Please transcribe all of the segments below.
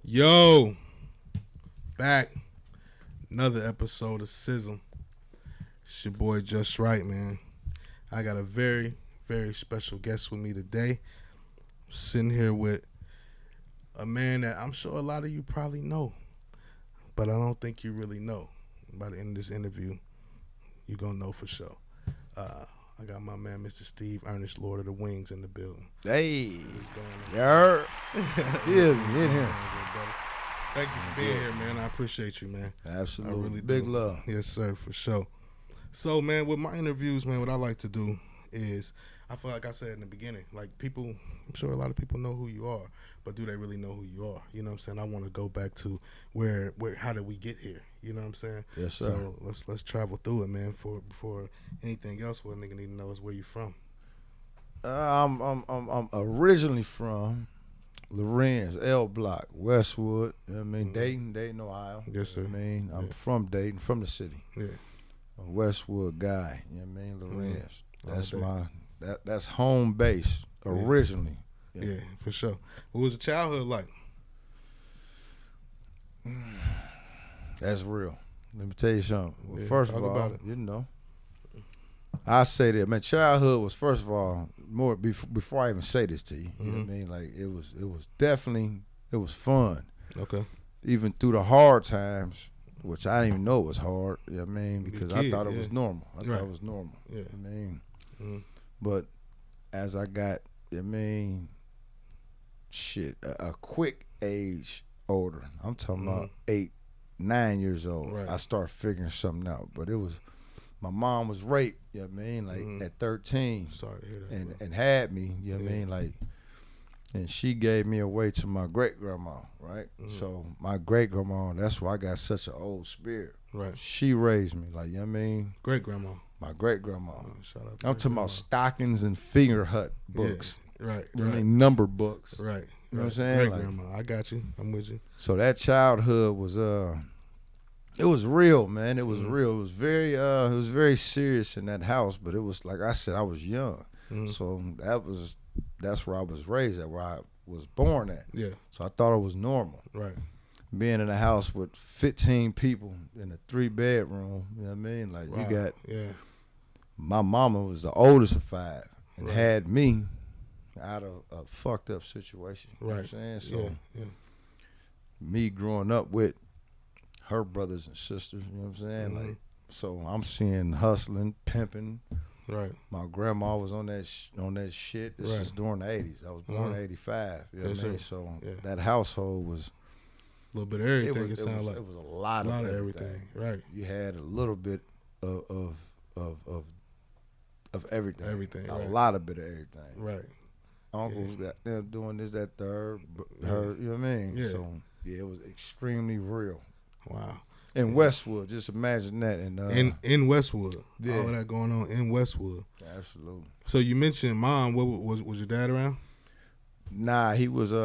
Yo, back. Another episode of S.Y.S.M. It's your boy Just Right, man. I got a very, very special guest with me today. I'm sitting here with a man that I'm sure a lot of you probably know, but I don't think you really know. By the end of this interview, you're going to know for sure. I got my man, Mr. Steve Earnest, Lord of the Wingz, in the building. Hey, What's going on? yeah, in here. Thank you for being here, man. I appreciate you, man. Absolutely, I really big do. love. Yes, sir, for sure. So, man, with my interviews, man, what I like to do is, I feel like I said in the beginning, like people, I'm sure a lot of people know who you are, but do they really know who you are? You know what I'm saying? I want to go back to where, how did we get here? You know what I'm saying? Yes, sir. So let's travel through it, man. Before anything else, what a nigga need to know is where you from. I'm originally from Lorenz, L Block, Westwood. You know what I mean, Dayton, Ohio. Yes, sir. You know what I mean, I'm from Dayton, from the city. Yeah. A Westwood guy. You know what I mean, Lorenz. Mm-hmm. That's home base originally. Yeah, for sure. What was the childhood like? That's real. Let me tell you something. Well, Yeah, first talk of all, about it. you know, I say that, man. Childhood was, first of all, more before I even say this to you. You know what I mean? Like it was definitely fun. Okay. Even through the hard times, which I didn't even know it was hard. You know what I mean? Because I thought it was normal. I thought it was normal. Yeah. You know what I mean? But as I got, you know what I mean, a quick age older. I'm talking about 8, 9 years old. Right. I started figuring something out. But it was, my mom was raped, you know what I mean, like at 13. Sorry to hear that. And had me, you know what I mean, like, and she gave me away to my great grandma, right? So my great grandma, that's why I got such an old spirit. Right. She raised me, like, you know what I mean? Great grandma. My great grandma. Shout out to I'm talking about stockings and finger hut books. Yeah. Right. You know what I mean? Number books. Right. You know what I'm saying? Great Like, grandma. I got you. I'm with you. so that childhood was it was real, man. It was real. It was very serious in that house, but it was, like I said, I was young. So that's where I was raised at, where I was born at. Yeah. So I thought it was normal. Right. Being in a house with 15 people in a 3-bedroom, you know what I mean? Like, Wow. you got, my my mama was the oldest of 5 and Right. had me out of a fucked up situation. You know what I'm Right. saying? So Yeah. me growing up with her brothers and sisters, you know what I'm saying? Like, so I'm seeing hustling, pimping. Right. My grandma was on that shit. This Right. is during the 80s. I was born in 85. You know Yes, what I mean? sir. So Yeah. that household was, A little bit of everything. It sounds like it was a lot of everything. Right. You had a little bit of everything. Everything, A right. lot of bit of everything. Right. Uncles got them doing this, that, third. Her, you know what I mean? Yeah. So yeah, it was extremely real. Wow. In Westwood, just imagine that. And In Westwood. Yeah. All of that going on in Westwood. absolutely. So you mentioned mom. What was your dad around? Nah, he was you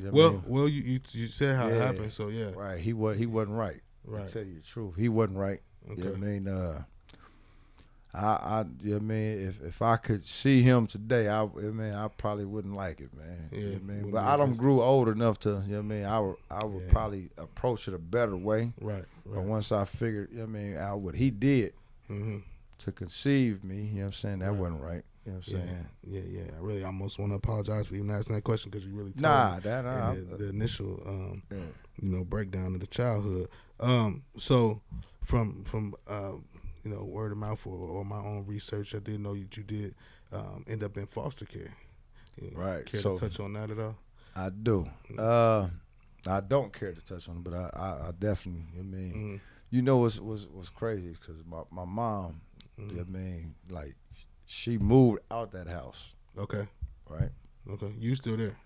know what I mean? Well, you said how it Yeah. happened. So yeah. Right. He wasn't right. Right. To tell you the truth, he wasn't right. Okay. You know what I mean? I you know what I mean, if I could see him today, I probably wouldn't like it, man. Yeah, You know what I mean? wouldn't But be I done against grew old enough to, you know what I mean, I would probably approach it a better way. Right. But once I figured, you know what I mean, out what he did to conceive me, you know what I'm saying, that wasn't right. You know what I'm saying? Yeah. I really almost want to apologize for even asking that question because you really told me in the initial breakdown of the childhood. So from word of mouth or my own research, I did know that you did end up in foster care. Right. Care So to touch on that at all? I do. I don't care to touch on it, but I definitely, you know what I mean, you know what's crazy because my mom, you know what I mean, like, she moved out that house. Okay. Right? Okay. You still there?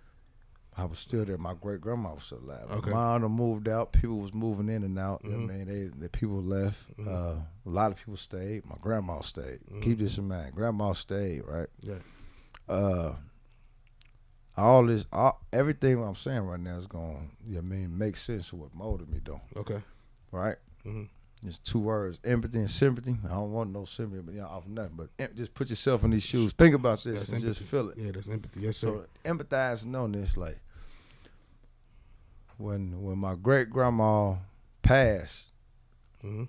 I was still there. My great grandma was still alive. Okay. My mom done moved out. People was moving in and out. You know what I mean, the people left. A lot of people stayed. My grandma stayed. Keep this in mind. Grandma stayed. Right. Yeah. Everything I'm saying right now is going, you know what I mean, make sense of what molded me though. Okay. Right. It's 2 words: empathy and sympathy. I don't want no sympathy, but off nothing. But just put yourself in these shoes. Think about this That's and empathy. just feel it. Yeah, that's empathy. Yes, sir. So empathizing on this, like, when my great grandma passed, Mm-hmm.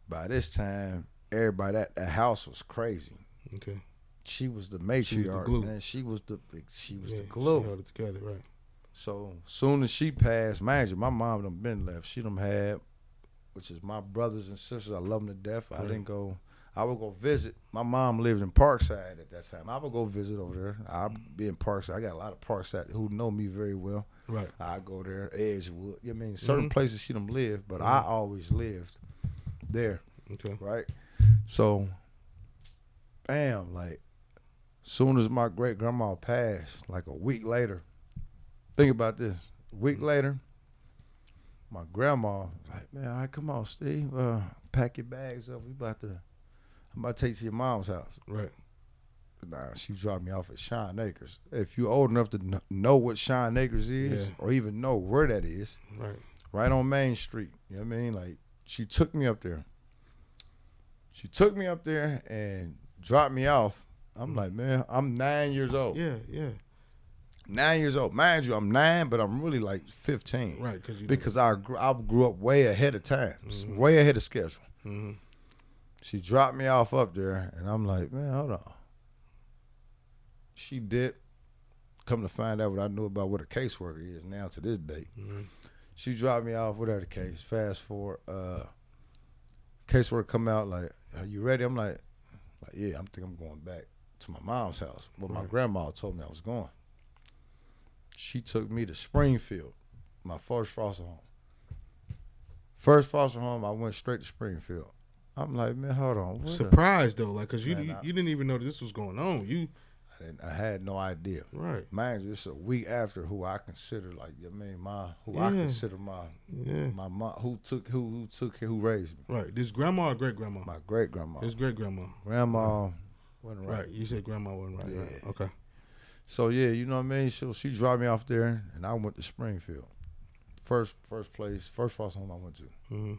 by this time everybody at the house was crazy. Okay. She was the She was the matriarch, glue. man. She was the She glue. held it together, right? So soon as she passed, mind you, my mom done been left. She done had, which is my brothers and sisters. I love them to death. I didn't go. I would go visit. My mom lived in Parkside at that time. I would go visit over there. I'd be in Parkside. I got a lot of Parkside who know me very well. Right. I go there, Edgewood. You know what I mean? Certain places she done lived, but I always lived there. Okay. Right? So, bam, like, soon as my great grandma passed, like a week later, think about this. A week later, my grandma was like, man, all right, come on, Steve. Pack your bags up. I'm about to take you to your mom's house. Right. Nah, she dropped me off at Shine Acres. If you're old enough to know what Shine Acres is, or even know where that is, right on Main Street. You know what I mean? Like, she took me up there. She took me up there and dropped me off. I'm like, man, I'm 9 years old. Yeah. 9 years old. Mind you, I'm 9, but I'm really like 15. Right. Because I grew up way ahead of time, way ahead of schedule. Mm-hmm. She dropped me off up there, and I'm like, man, hold on. She did. Come to find out what I knew about what a caseworker is now to this day. Mm-hmm. She dropped me off without a case. Fast forward, caseworker come out like, are you ready? I'm like, yeah, I think I'm going back to my mom's house where my grandma told me I was going. She took me to Springfield, my first foster home. First foster home, I went straight to Springfield. I'm like, man, hold on. Surprised though, like, cause you didn't even know that this was going on. I had no idea. Right. Mind you, it's a week after who I consider like, I consider my mom, who raised me. Right. This grandma or great grandma? My great grandma. This great grandma. Grandma wasn't right. Right. You said grandma wasn't right. Yeah. Right. Okay. So yeah, you know what I mean. So she dropped me off there, and I went to Springfield. First foster home I went to. Mm-hmm.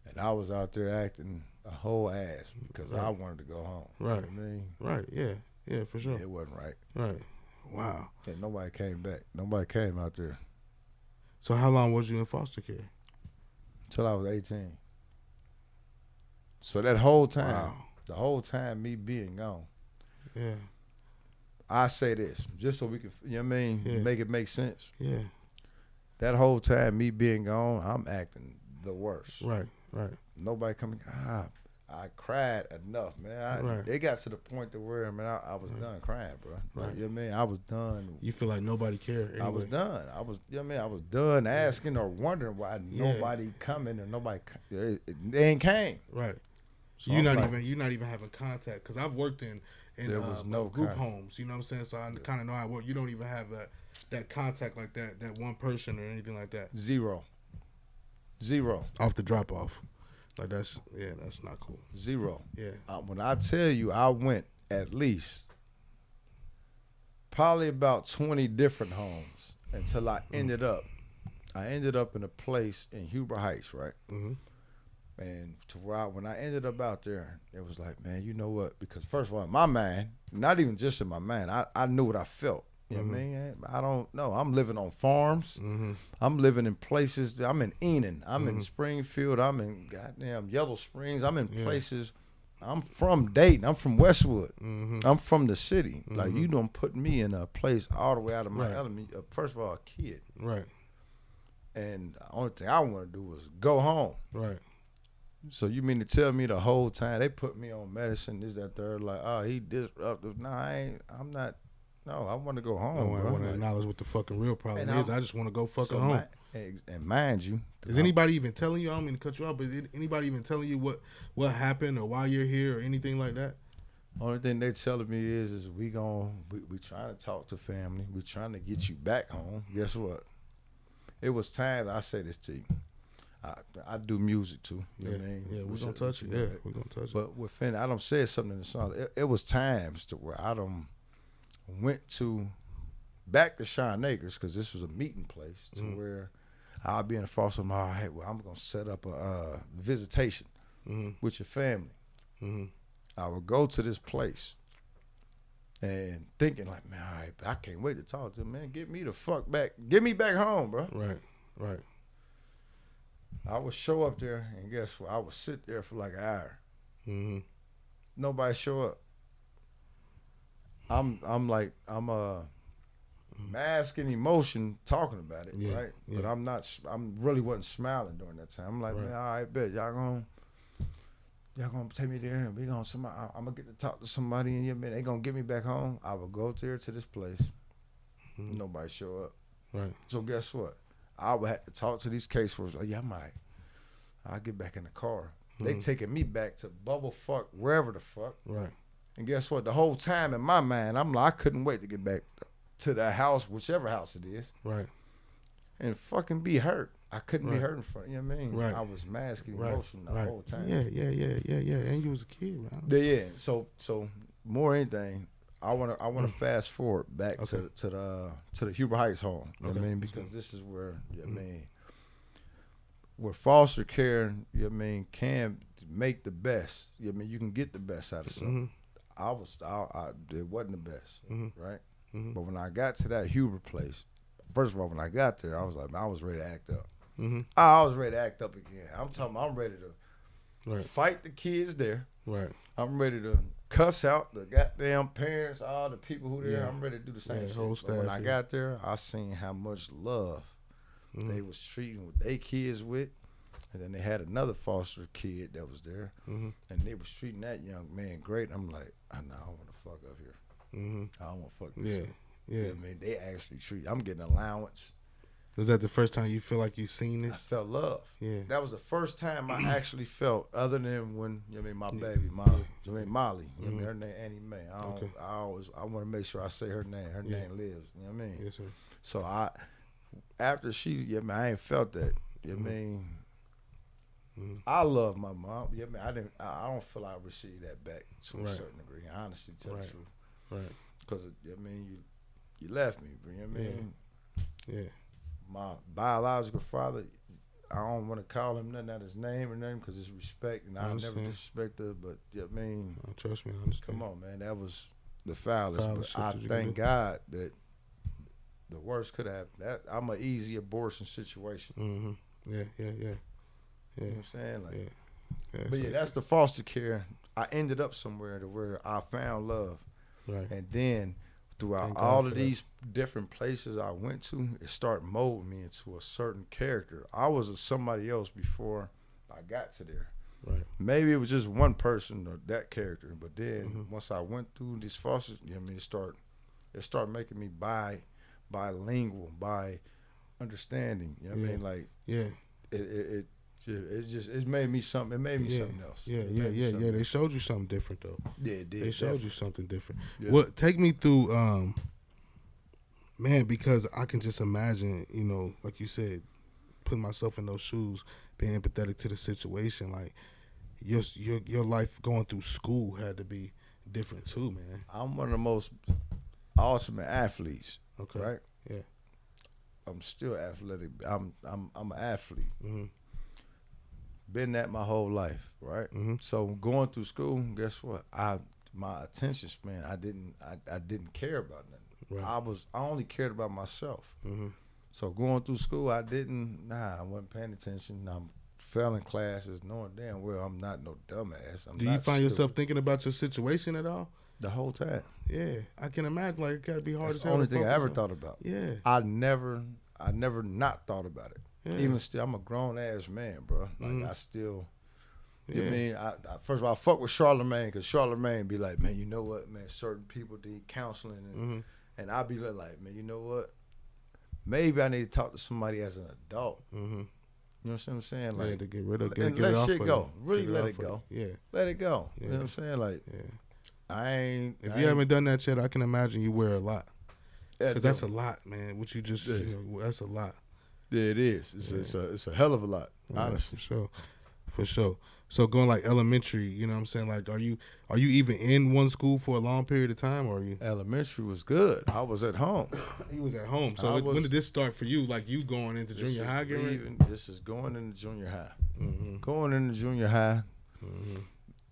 And I was out there acting a whole ass because I wanted to go home. Right. You know what I mean? Right. Yeah. Yeah, for sure. Yeah, it wasn't right. Right. Wow. And nobody came back. Nobody came out there. So how long was you in foster care? Till I was 18. So that whole time, Wow. the whole time me being gone, Yeah. I say this, just so we can, you know what I mean, Yeah. make it make sense. Yeah. That whole time me being gone, I'm acting the worst. Right. Right. Nobody coming. I cried enough, man. It got to the point to where, man, I was done crying, bro. Like, you know what I mean? I was done. You feel like nobody cared anyway. I was done. You know what I mean? I was done asking or wondering why nobody coming or nobody. They ain't came. Right. So you're not even having contact, because I've worked in there was no group homes. You know what I'm saying? So I kind of know how it works. You don't even have that contact like that one person or anything like that. Zero. Off the drop off. Like that's not cool. Zero. Yeah. When I tell you, I went at least probably about 20 different homes until I ended up in a place in Huber Heights, right? Mm-hmm. And to where when I ended up out there, it was like, man, you know what? Because first of all, in my mind, not even just in my mind, I knew what I felt. You know what I mean? I don't know. I'm living on farms. Mm-hmm. I'm living in places. I'm in Enid. I'm in Springfield. I'm in goddamn Yellow Springs. I'm in places. I'm from Dayton. I'm from Westwood. Mm-hmm. I'm from the city. Like, you don't put me in a place all the way out of my element. First of all, a kid. Right. And the only thing I want to do was go home. Right. So you mean to tell me the whole time they put me on medicine, this, that, third, like, oh, he disruptive. No, I'm not. No, I want to go home. I want to acknowledge what the fucking real problem is. I just want to go fucking home. And mind you, is anybody even telling you? I don't mean to cut you off, but is anybody even telling you what happened or why you're here or anything like that? Only thing they telling me is we trying to talk to family. We trying to get you back home. Guess what? It was time. I say this to you. I do music too. You know what I mean? Yeah, we're gonna touch it. Yeah, we're gonna touch it. But with Finn, I don't say something in the song. It was times to where I went back to Shine Acres, because this was a meeting place to where I'll be in a foster home. All right, well, I'm gonna set up a visitation with your family. I would go to this place, and thinking like, man, all right, I can't wait to talk to him, man. Get me the fuck back. Get me back home, bro. Right. I would show up there, and guess what? I would sit there for like an hour. Mm-hmm. Nobody show up. I'm masking emotion talking about it, right? Yeah. But I'm really wasn't smiling during that time. I'm like, man, all right, bet y'all gonna take me there, and I'm gonna get to talk to somebody, and they gonna get me back home. I would go there to this place. Mm-hmm. Nobody show up. Right. So guess what? I would have to talk to these caseworkers. Oh yeah, I'll get back in the car. Mm-hmm. They taking me back to fuck wherever the fuck. Right. And guess what? The whole time in my mind, I'm like, I couldn't wait to get back to that house, whichever house it is. Right. And fucking be hurt. I couldn't be hurt in front. You know what I mean? Right. I was masking emotion the whole time. Yeah. And you was a kid, man. Yeah. So more anything, I wanna fast forward back to the Huber Heights home. You know what I mean? Because this is where where foster care, you know what I mean, can make the best. You know what I mean? You can get the best out of something. It wasn't the best, right? Mm-hmm. But when I got to that Huber place, first of all, when I got there, I was like, man, I was ready to act up. Mm-hmm. I was ready to act up again. I'm ready to fight the kids there. Right. I'm ready to cuss out the goddamn parents, all the people who there. I'm ready to do the same shit. But when I got there, I seen how much love they was treating with their kids with. And then they had another foster kid that was there, and they was treating that young man great. I'm like, I don't want to fuck up here. I don't want to fuck this up. Yeah. You know what I mean, they actually treat. I'm getting allowance. Was that the first time you feel like you seen this? I felt love. Yeah. That was the first time I actually felt, other than when, you know what I mean, my baby, Molly. You know what I mean, Molly. You know what I mean, her name Annie Mae. I want to make sure I say her name. Her name lives. You know what I mean? Yes, sir. So after she, you know what I mean, I ain't felt that. You know what I mean? I love my mom. You know what I mean? I don't feel I received that back to a certain degree. Honestly, tell the truth. Right. Because, you know what I mean, you left me, you know what I mean? Yeah. My biological father, I don't want to call him nothing out his name or nothing because it's respect, and I'll never disrespect her, but you know what I mean? Trust me, I understand. Come on, man. That was the foulest. But I thank God that the worst could have happened. I'm an easy abortion situation. Mm-hmm. Yeah. You know what I'm saying? Like, but that's the foster care. I ended up somewhere to where I found love. Right. And then throughout all of these different places I went to, it started molding me into a certain character. I was somebody else before I got to there. Right. Maybe it was just one person or that character, but then once I went through these fosters, you know what I mean, it started making me bilingual, by understanding. You know what I mean? Like, it made me something. It made me something else. Yeah. They showed you something different though. Yeah, it did. They showed you something different. Yeah. Well, take me through, man, because I can just imagine, you know, like you said, putting myself in those shoes, being empathetic to the situation. Like your life going through school had to be different too, man. I'm one of the most ultimate athletes. Okay. Right. Yeah. I'm still athletic. I'm an athlete. Mm-hmm. Been that my whole life, right? Mm-hmm. So going through school, guess what? My attention span, I didn't care about nothing. Right. I only cared about myself. Mm-hmm. So going through school, I wasn't paying attention. I fell in classes, knowing damn well I'm not no dumbass. Do you find yourself thinking about your situation at all? The whole time. Yeah, I can imagine. Like, it gotta be hard. That's the only thing I ever thought about. Yeah, I never not thought about it. Yeah. Even still, I'm a grown ass man, bro. Like I still, you know what I mean? I first of all, I fuck with Charlemagne, because Charlemagne be like, man, you know what, man? Certain people need counseling, and I be like, man, you know what? Maybe I need to talk to somebody as an adult. Mm-hmm. You know what I'm saying? Like, to get rid of, get let shit go. Really let it go. Yeah, let it go. Yeah. You know what I'm saying? Like, I ain't. If you haven't done that yet, I can imagine you wear a lot. Because that's a lot, man. What you just, that's a lot. Yeah, it is. It's a hell of a lot, honestly. For sure. So going like elementary, you know what I'm saying? Like, are you even in one school for a long period of time, or are you? Elementary was good. I was at home. He was at home. So when did this start for you? Like, you going into junior high? This is going into junior high. Mm-hmm. Going into junior high. Mm-hmm.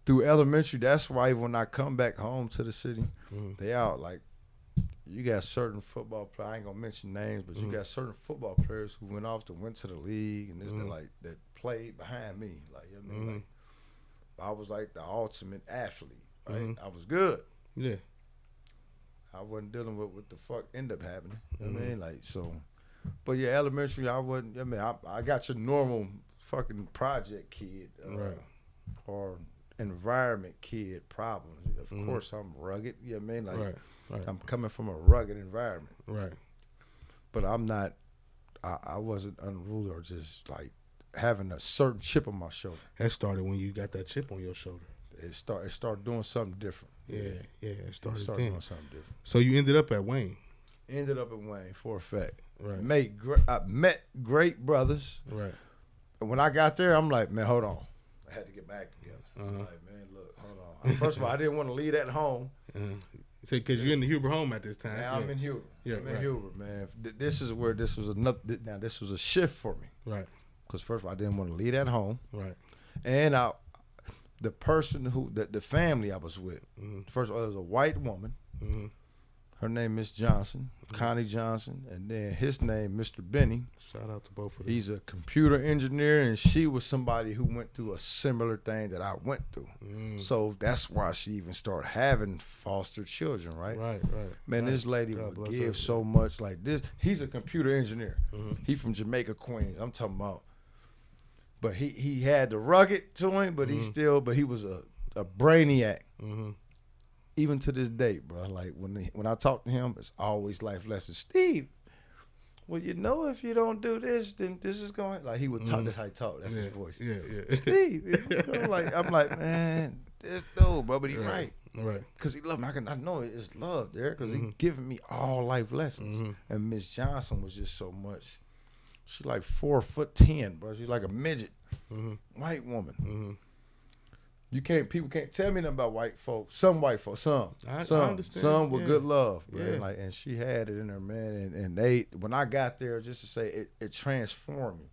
through elementary, that's why when I come back home to the city, they out like, you got certain football players, I ain't gonna mention names, but you got certain football players who went to the league and this that played behind me. Like, you know what I mean? Like, I was like the ultimate athlete, right? I was good. Yeah. I wasn't dealing with what the fuck ended up happening. You know what I mean? Like, so, but yeah, elementary, I wasn't, I mean, I got your normal fucking project kid, right, or environment kid problems. Of course, I'm rugged. You know what I mean? Like, right. I'm coming from a rugged environment. Right. But I'm not, I wasn't unruly or just like having a certain chip on my shoulder. That started when you got that chip on your shoulder. It started doing something different. Yeah. It started doing something different. So you ended up at Wayne. Ended up at Wayne for a fact. Right. I met great brothers. Right. And when I got there, I'm like, man, hold on. I had to get back together. I'm like, man, look, hold on. First of all, I didn't want to leave that home. So, because you're in the Huber home at this time. Yeah, I'm in Huber. Yeah, I'm in Huber, man. This is where this was now this was a shift for me. Right. Because first of all, I didn't want to leave that home. Right. And the person the family I was with, first of all, it was a white woman. Her name Miss Johnson, Connie Johnson, and then his name Mr. Benny. Shout out to both of them. He's a computer engineer, and she was somebody who went through a similar thing that I went through. So that's why she even started having foster children, right? Right. Man, this lady would give so much like this. He's a computer engineer. He from Jamaica, Queens. I'm talking about. But he had the rugged to him, but he was a brainiac. Even to this day, bro. Like when I talk to him, it's always life lessons. Steve, well, you know, if you don't do this, then this is going. Like he would talk. That's how he talk. That's his voice. Yeah. Steve, if you know, I'm like, man, this dude, bro, but he right. Cause he loved me. I know it's love there, cause he giving me all life lessons. And Miss Johnson was just so much. She like 4'10", bro. She's like a midget, white woman. People can't tell me nothing about white folks. Some white folks, some with good love, man. Like, and she had it in her, man. And they, when I got there, just to say, it transformed me,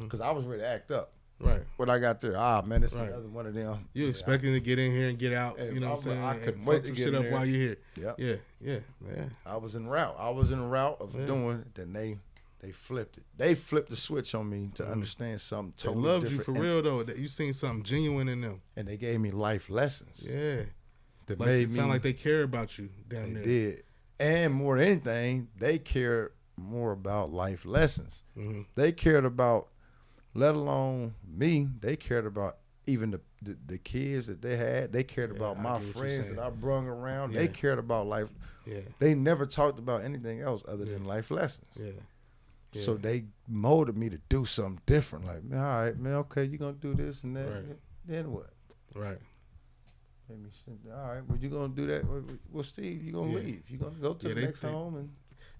because I was ready to act up. Right. When I got there, man, this is another one of them. You expecting to get in here and get out? And you know what I'm saying? I couldn't wait to get in there. While you're here. Yeah. Man. I was in route. of doing. Then they flipped it. They flipped the switch on me to understand something totally different. They loved you for real, though. That you seen something genuine in them. And they gave me life lessons. Yeah. That like, made it sound like they care about you down there. They did. And more than anything, they cared more about life lessons. They cared about, let alone me, they cared about even the kids that they had. They cared about my friends that I brung around. They cared about life. Yeah. They never talked about anything else other than life lessons. Yeah. So they molded me to do something different. Like, man, all right, man, okay, you're going to do this and that. Right. Then what? Right. All right, well, you going to do that? Well, Steve, you're going to leave. You're going to go to the next home. And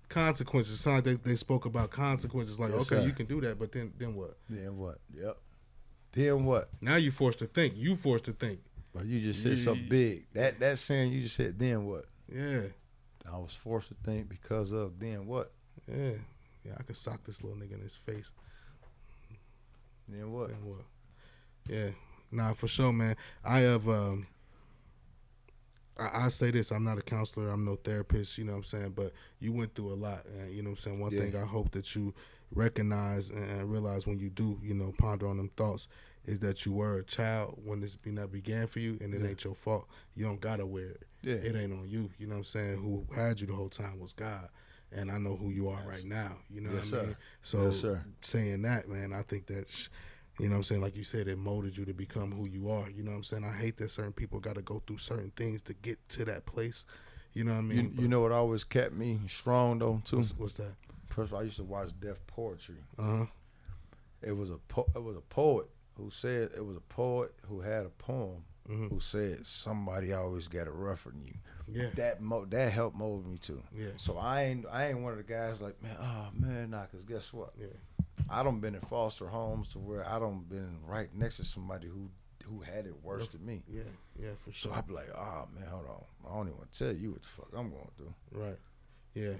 consequences. It sounded like they spoke about consequences. Like, yes, okay, sir. you can do that, but then what? Then what? Yep. Then what? Now you forced to think. But you just said something big. That saying you just said, then what? Yeah. I was forced to think because of then what? Yeah. Yeah, I could sock this little nigga in his face. Then what? Yeah. Nah, for sure, man. I have, I say this, I'm not a counselor, I'm no therapist, you know what I'm saying, but you went through a lot, and you know what I'm saying? One thing I hope that you recognize and realize when you do, you know, ponder on them thoughts, is that you were a child when this began for you, and it ain't your fault. You don't gotta wear it. Yeah. It ain't on you, you know what I'm saying? Who had you the whole time was God. And I know who you are right now. You know what I mean? So saying that, man, I think that, you know what I'm saying, like you said, it molded you to become who you are. You know what I'm saying? I hate that certain people got to go through certain things to get to that place. You know what I mean? You know what always kept me strong, though, too? What's that? First of all, I used to watch deaf poetry. It was a poet who said, it was a poet who had a poem who said, somebody always got it rougher than you. Yeah. That helped mold me too. Yeah. So I ain't one of the guys like, man, nah, cause guess what? Yeah. I done been in foster homes to where I done been right next to somebody who had it worse than me. Yeah, for sure. So I be like, man, hold on. I don't even want to tell you what the fuck I'm going through. Right. Yeah.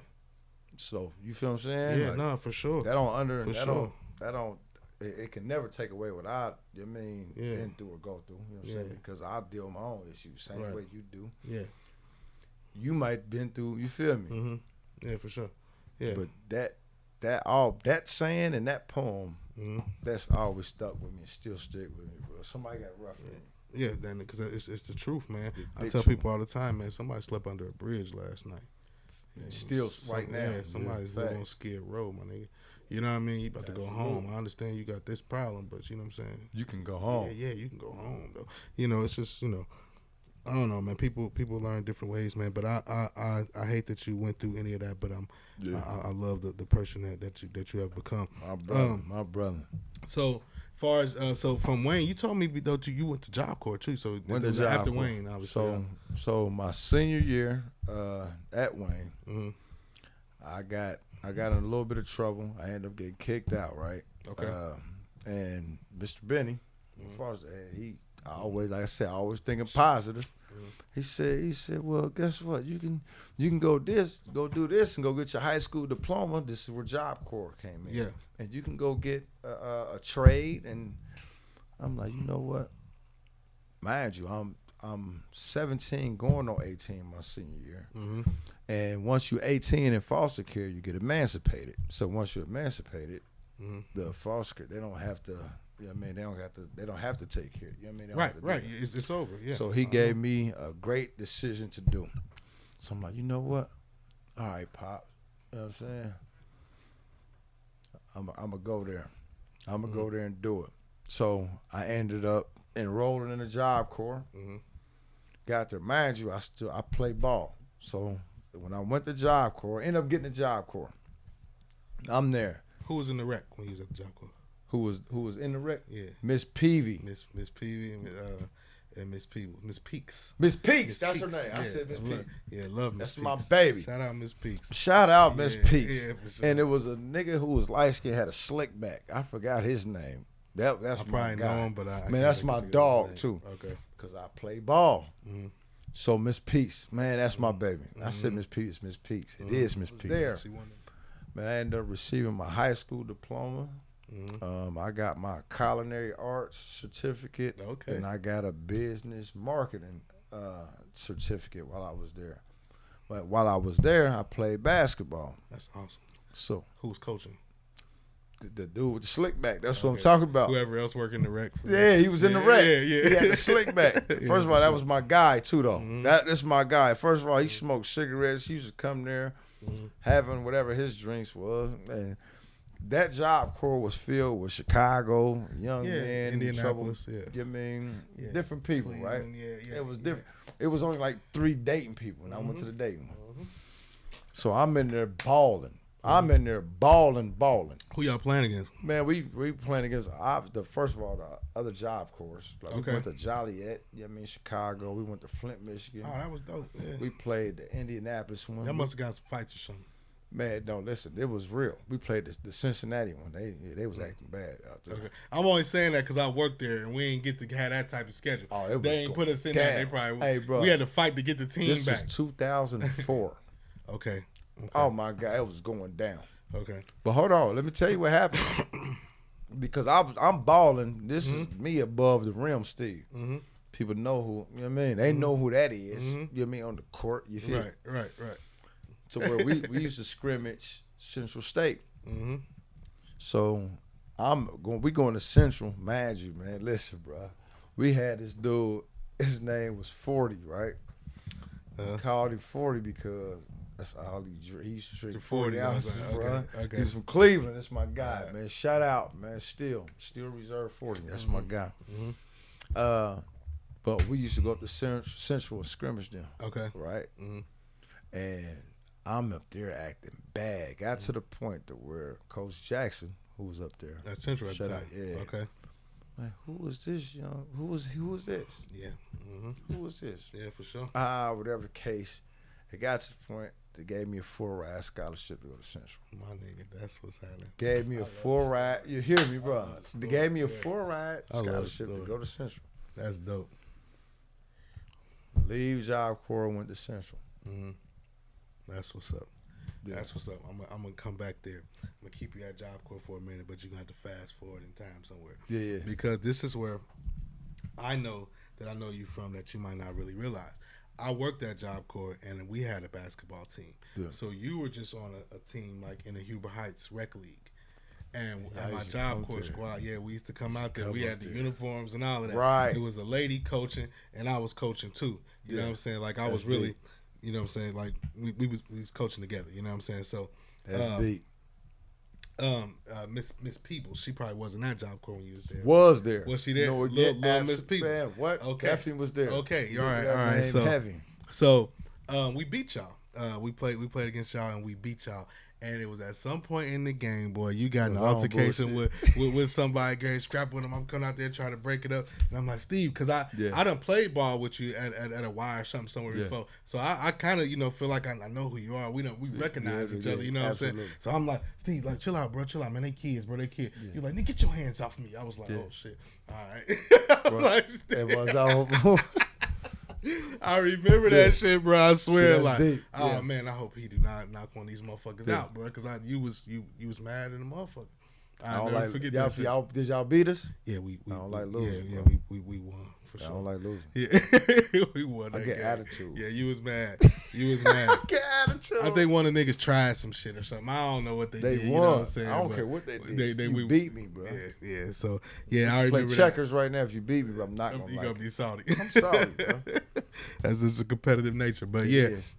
So you feel what I'm saying? Yeah, like, no, for sure. That don't it can never take away what I mean, been through or go through. You know what I'm saying? Because I deal with my own issues, same way you do. Yeah. You might been through. You feel me? Mm-hmm. Yeah, for sure. Yeah. But that saying and that poem, that's always stuck with me and still stick with me, bro. Somebody got rough with me. Yeah, then because it's the truth, man. I tell truth. people all the time, man. Somebody slept under a bridge last night. Still right now. Yeah, somebody's living on Skid Row, my nigga. You know what I mean? You about to go home. I understand you got this problem, but you know what I'm saying? You can go home. Yeah, you can go home though. You know, it's just, you know, I don't know, man. People learn different ways, man. But I hate that you went through any of that. But I love the person that you have become. My brother. So far as so from Wayne, you told me though you went to Job Corps too. So went to after Job Corps. Wayne, obviously. So my senior year at Wayne, I got in a little bit of trouble. I ended up getting kicked out, right? Okay. And Mr. Benny, he always, like I said, always thinking positive. He said, well, guess what? You can go do this and go get your high school diploma. This is where Job Corps came in. Yeah. And you can go get a trade. And I'm like, you know what? Mind you, I'm 17 going on 18 my senior year. And once you're 18 in foster care, you get emancipated. So once you're emancipated, the foster care, they don't have to, you know what I mean? They don't have to take care. You know what I mean? Right. It's over. Yeah. So he gave me a great decision to do. So I'm like, you know what? All right, Pop. You know what I'm saying? I'm going to go there. I'm going to go there and do it. So I ended up enrolling in the Job Corps. Got there. Mind you, I play ball. So when I went to Job Corps, ended up getting the Job Corps. I'm there. Who was in the rec when he was at the Job Corps? Who was in the rec? Yeah. Miss Peavy. Miss Peavy and Miss Peebles. Miss Peaks. Miss Peaks, that's her name. I said Miss Peaks. Yeah, love Miss Peaks. That's my baby. Shout out Miss Peaks. Shout out Miss Peaks. Yeah, for sure. And it was a nigga who was light skinned, had a slick back. I forgot his name. That's I my probably guy. know him, but I man, that's my dog too. Okay. Cause I play ball. So Miss Peaks, man, that's my baby. I said Miss Peaks, Miss Peaks. It is Miss Peaks. There. Man, I ended up receiving my high school diploma. I got my culinary arts certificate. Okay. And I got a business marketing certificate while I was there. But while I was there, I played basketball. That's awesome. So who was coaching? The dude with the slick back. That's what I'm talking about. Whoever else working the rec. Yeah, he was in the rec. Yeah. He had the slick back. First of all, that was my guy too, though. That's my guy. First of all, he smoked cigarettes. He used to come there, having whatever his drinks was. And that Job Corps was filled with Chicago, young men, Indianapolis, trouble. You know what I mean? Different people, Cleveland, right? Yeah. It was different. It was only like 3 dating people, and I went to the dating one. So I'm in there balling. I'm in there balling. Who y'all playing against? Man, we playing against first of all the other Job Corps. Like we went to Joliet, you know what I mean, Chicago. We went to Flint, Michigan. Oh, that was dope. Yeah. We played the Indianapolis one. Y'all must have got some fights or something. Man, no, listen, it was real. We played the Cincinnati one. They was acting bad out there. Okay. I'm only saying that because I worked there and we ain't get to have that type of schedule. Oh, it was they ain't put us in there. They probably. Hey, bro, we had to fight to get the team this back. This was 2004. Okay. Oh my God, it was going down. Okay. But hold on, let me tell you what happened. Because I'm balling. This is me above the rim, Steve. People know who, you know what I mean? They know who that is. You know what I mean? On the court, you feel? Right. So where we used to scrimmage Central State. So we going to Central, mind you, man. Listen, bro. We had this dude, his name was 40, right? We called him 40 because that's all he used to drink 40 ounces, bro. Okay. He's from Cleveland. That's my guy, man. Shout out, man. Still Reserve 40. That's my guy. But we used to go up to Central and scrimmage them. Okay. Right? And I'm up there acting bad. Got to the point to where Coach Jackson, who was up there. That's Central at the time. Yeah. Okay. Like, who was this, young? Who was this? Yeah. Who was this? Yeah, for sure. Whatever the case, it got to the point they gave me a full ride scholarship to go to Central. My nigga, that's what's happening. Gave me a full ride. You hear me, bro? They gave me a full ride scholarship to go to Central. That's dope. Leave Job Corps, went to Central. That's what's up. That's what's up. I'm gonna come back there. I'm gonna keep you at Job Corps for a minute, but you're gonna have to fast forward in time somewhere. Yeah. Because this is where I know that I know you from that you might not really realize. I worked at Job Corps and we had a basketball team. Yeah. So you were just on a team like in the Huber Heights Rec League. And at my Job Corps squad, we used to come out there. We had the uniforms and all of that. Right. It was a lady coaching, and I was coaching too. You know what I'm saying? Like I was really, you know what I'm saying? Like we was coaching together. You know what I'm saying? So that's big. Miss Peoples, she probably wasn't at Job Corps when you was there. Was she there? No, little Miss Peoples. Man, what? Okay. Definitely was there. Okay. All right. So we beat y'all. We played against y'all and we beat y'all. And it was at some point in the game, boy, you got an altercation with somebody, getting scrap with them. I'm coming out there trying to break it up. And I'm like, Steve, because I done played ball with you at a Y or something somewhere before. So I kind of, feel like I know who you are. We recognize each other, you know what I'm saying? So I'm like, Steve, like, chill out, bro. Chill out, man. They kids, bro. They kids. You're like, nigga, get your hands off me. I was like, oh, shit. All right. It was all I remember that shit, bro. I swear, deep. Oh man, I hope he do not knock one of these motherfuckers out, bro. Because you was mad at the motherfucker. I don't forget that shit. Did y'all beat us? Yeah, we don't like losing. Yeah, we won for sure. I don't like losing. Yeah, we won. I get attitude. Yeah, you was mad. I get attitude. I think one of the niggas tried some shit or something. I don't know what they did. Won. You know what I'm saying? I don't care what they did. You beat me, bro. Yeah. So I remember play checkers right now. If you beat me, bro, I'm not gonna. You gonna be salty. I'm sorry, bro. That's just a competitive nature, but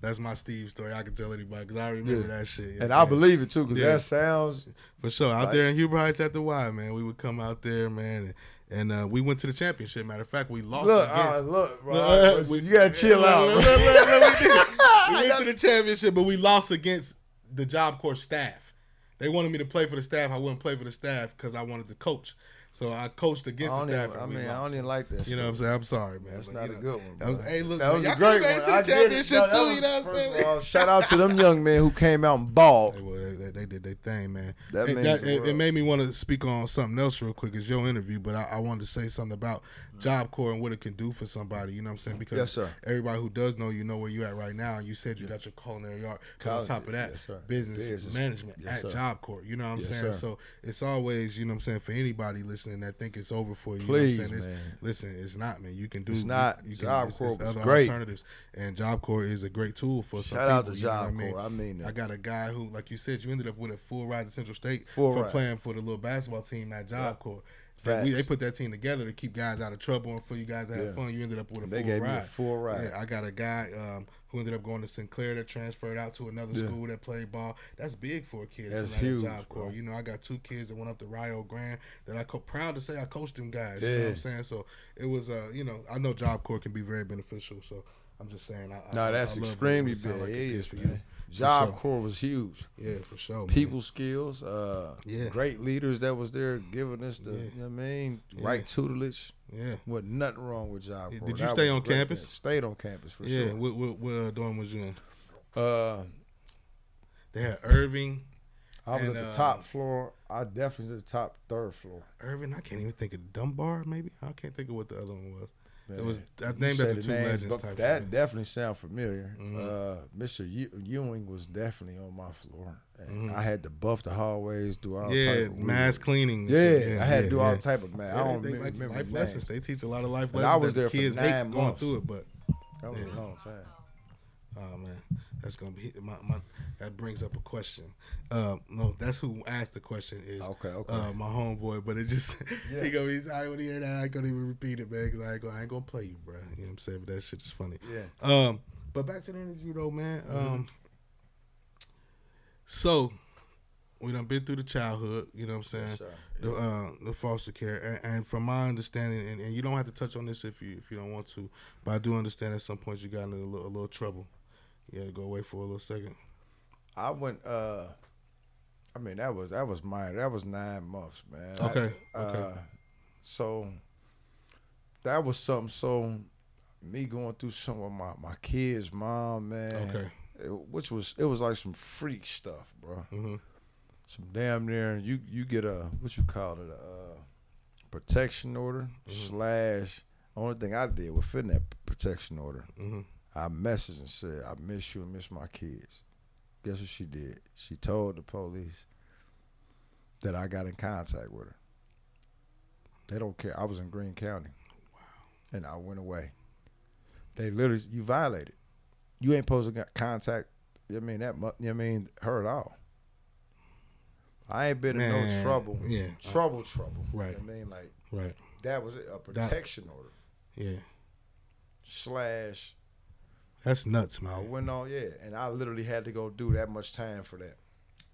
that's my Steve story. I can tell anybody because I remember that shit. And I believe it too because that sounds for sure. Out there in Huber Heights at the Y, man, we would come out there, man, and we went to the championship. Matter of fact, we lost against. Look, bro, you gotta chill out. We went to the championship, but we lost against the Job Corps staff. They wanted me to play for the staff. I wouldn't play for the staff because I wanted to coach. So I coached against the staff. I don't even like that. You know what I'm saying? I'm sorry, man. That's not a good one. That was, hey, look, that was man, a great one. To the championship too. You know what I'm saying? Shout out to them young men who came out and balled. They did their thing, man. It made me want to speak on something else real quick. It's your interview, but I wanted to say something about Job Corps and what it can do for somebody. You know what I'm saying? Because everybody who does know where you're at right now. And you said you got your culinary art. On top of that, business management at Job Corps. You know what I'm saying? So it's always, you know what I'm saying, for anybody listening that think it's over for you. Please, you know what I'm saying? man. Listen, it's not, man. You can do. It's not. You Job can, Corps other great. alternatives, and Job Corps is a great tool for some people. Shout out to Job Corps. I mean that. I got a guy who, like you said, you ended up with a full ride to Central State for playing for the little basketball team at Job Corps. They put that team together to keep guys out of trouble and for you guys to have fun. You ended up with a full ride. They gave me a full ride. Yeah, I got a guy who ended up going to Sinclair that transferred out to another school that played ball. That's big for a kid. That's huge, Job Corps. You know, I got 2 kids that went up to Rio Grande that proud to say I coached them guys. You know what I'm saying? So it was, I know Job Corps can be very beneficial. So I'm just saying. That's extremely big. Like it is for you. Job Corps was huge. Yeah, for sure. People skills, great leaders that was there giving us the, you know what I mean, right tutelage. Yeah. Wasn't nothing wrong with Job Corps. Did you stay on campus? Stayed on campus for sure. sure. What dorm was you in? They had Irving. I was at the top floor. I definitely was at the top 3rd floor. Irving, I can't even think of Dunbar, maybe. I can't think of what the other one was. Man, it was I named after 2 legends type. That definitely sound familiar. Mr. Ewing was definitely on my floor. And I had to buff the hallways, do all type of mass cleaning. I had to do all type of math. I don't remember life lessons. They teach a lot of life but lessons. I was there kids for 9 hate months. going through it, but that was a long time. Oh man, that's gonna be my. That brings up a question. No, that's who asked the question is okay. My homeboy, but it just he gonna be sorry when he hear that. I ain't gonna even repeat it, man, because I ain't gonna play you, bro. You know what I'm saying? But that shit is funny. Yeah. But back to the interview though, man. So we done been through the childhood. You know what I'm saying? Yes, the foster care, and from my understanding, and you don't have to touch on this if you don't want to, but I do understand at some point you got in a little trouble. You had to go away for a little second. I went. I mean, that was minor. That was 9 months, man. Okay. So that was something. So me going through some of my kids' mom, man. Okay. It was like some freak stuff, bro. Mm-hmm. Some damn near you get a what you call it protection order / only thing I did was fit in that protection order. Mm-hmm. I messaged and said I miss you and miss my kids. Guess what she did? She told the police that I got in contact with her. They don't care. I was in Greene County. Wow. And I went away. They literally, you violated. You ain't supposed to get contact, her at all. I ain't been in no trouble. Yeah. Trouble. Right. Right. That was it, a protection order. Yeah. / That's nuts, man. I went on, and I literally had to go do that much time for that.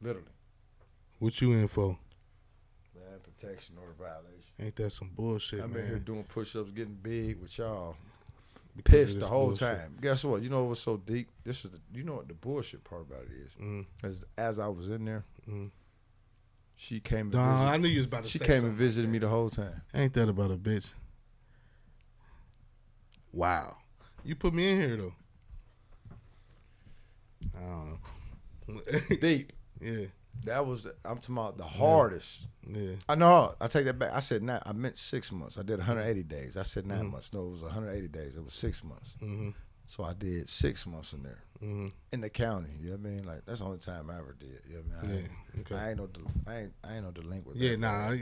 Literally. What you in for? Man, protection order violation. Ain't that some bullshit, man? I'm in here doing push-ups, getting big with y'all. Because Pissed the whole time. Guess what? You know what's so deep? You know what the bullshit part about it is? As I was in there, she came and visited. I knew you was about to say something. She came and visited me the whole time. Ain't that about a bitch? Wow. You put me in here, though. I don't know. Deep. Yeah. That was, I'm talking about the hardest. Yeah. I know. I take that back. I said I meant 6 months. I did 180 days. I said 9 months. No, it was 180 days. It was 6 months. So I did 6 months in there. In the county. You know what I mean? Like, that's the only time I ever did. You know what I mean? I ain't no delinquent.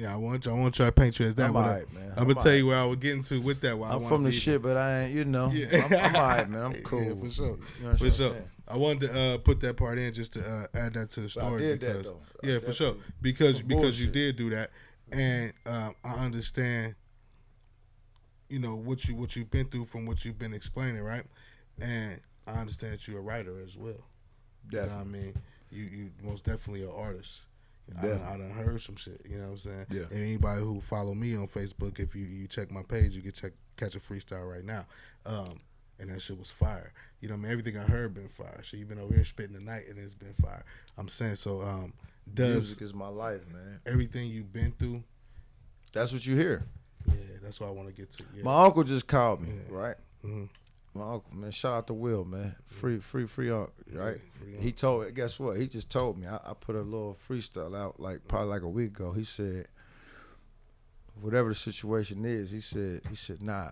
I want y'all to paint you as that. I'm all right, man. I'm going to tell you where I was getting to with that. I'm from the shit, but I ain't, I'm all right, man. I'm cool. Yeah, for sure. You know for sure. I wanted to put that part in just to add that to the story. I did that, though. Yeah, for sure. Because you did do that. And I understand, what you've been through from what you've been explaining, right? And I understand that you're a writer as well. Definitely. You know what I mean? You most definitely an artist. I done heard some shit, you know what I'm saying? Yeah. And anybody who follow me on Facebook, if you check my page, you can catch a freestyle right now. And that shit was fire. You know what I mean? Everything I heard been fire. So you've been over here spitting the night and it's been fire. I'm saying, so music is my life, man. Everything you've been through. That's what you hear. Yeah, that's what I want to get to. Yeah. My uncle just called me, right? Mm-hmm. My uncle, man, shout out to Will, man. Free uncle, right? Yeah, he told, guess what? He just told me. I put a little freestyle out probably like a week ago. He said, whatever the situation is, he said, nah,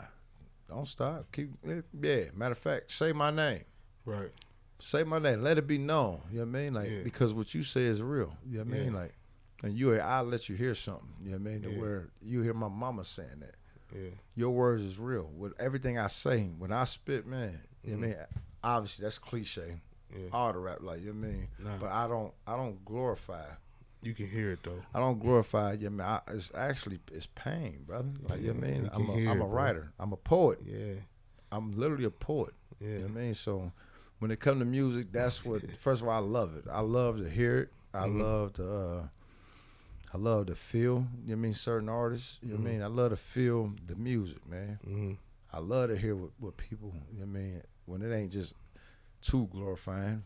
don't stop. Matter of fact, say my name. Right. Say my name. Let it be known. You know what I mean? Like, because what you say is real. You know what I mean? Like, and I'll let you hear something. You know what I mean? To where you hear my mama saying that. Yeah. Your words is real. With everything I say, when I spit, man, you know what I mean? Obviously, that's cliche. Yeah. All the rap, like, you know what I mean? Nah. But I don't glorify. You can hear it, though. I don't glorify, you know what I mean? It's pain, brother. Like, you know what I mean? I'm a writer. I'm a poet. Yeah. I'm literally a poet. Yeah. You know what I mean? So when it comes to music, that's what, first of all, I love it. I love to hear it. I love to feel, you know what I mean, certain artists, you know what I mean? I love to feel the music, man. I love to hear what people, you know what I mean, when it ain't just too glorifying.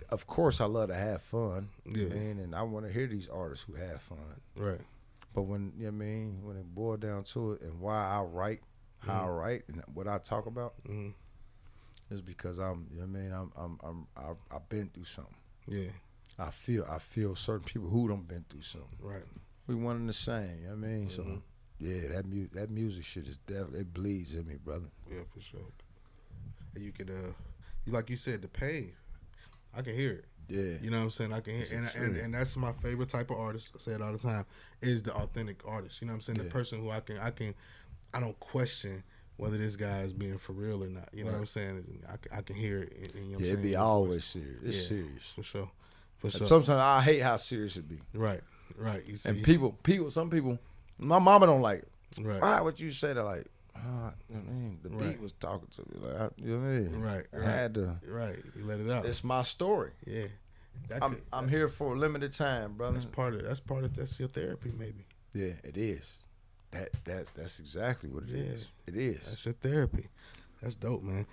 Of course, I love to have fun, you know what I mean? And I want to hear these artists who have fun. Right. But when, you know what I mean, when it boils down to it and why I write, how I write, and what I talk about, is because I'm, you know what I mean, I've been through something. Yeah. I feel certain people who done been through something. Right. We one and the same, you know what I mean? So, yeah, that music shit is definitely, it bleeds in me, brother. Yeah, for sure. And you could, like you said, the pain, I can hear it. Yeah. You know what I'm saying? I can hear it. And that's my favorite type of artist, I say it all the time, is the authentic artist. You know what I'm saying? The person who I don't question whether this guy is being for real or not. You know what I'm saying? I can hear it. And, you know what I'm saying? It be always serious. It's serious. For sure. For sure. Sometimes I hate how serious it be. Right. You see, and some people, my mama don't like it. Right. Why would you say that? Like, you know what I mean? The beat was talking to me. Like, you know what I mean? Right. I had to. Right. You let it out. It's my story. Yeah. I'm here for a limited time, brother. That's your therapy, maybe. Yeah, it is. That's exactly what it is. It is. That's your therapy. That's dope, man.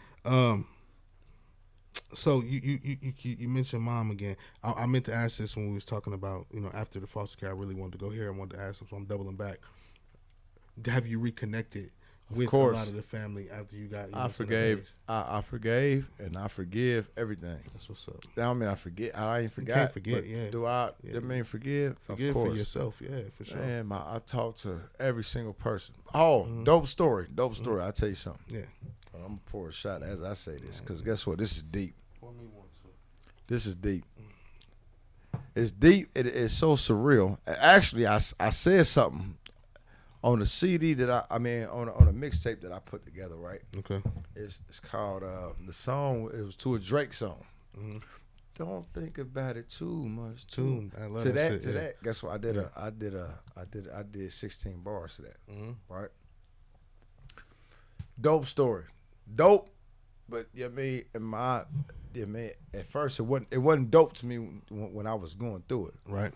So you mentioned mom again. I meant to ask this when we was talking about, after the foster care. I really wanted to go here. I wanted to ask him, so I'm doubling back. Have you reconnected with a lot of the family after you got? I forgave. I forgave and I forgive everything. That's what's up. I mean, I forget. I ain't forgot. You can't forget. Yeah. Do I? Yeah. I mean, forgive. Forgive of course. for yourself. Yeah, for sure. Man, I talk to every single person. Oh, dope story. Dope story. I'll tell you something. Yeah. I'm gonna pour a shot as I say this, because guess what? This is deep. Pour me one too. This is deep. It's deep. It's so surreal. Actually, I said something on the CD that I mean on a mixtape that I put together. Right. Okay. It's called the song. It was to a Drake song. Mm-hmm. Don't think about it too much. I love to that that. shit, yeah. Guess what? I did 16 bars to that. Mm-hmm. Right. Dope story. Dope. But you know what I mean, at first it wasn't dope to me when I was going through it. Right.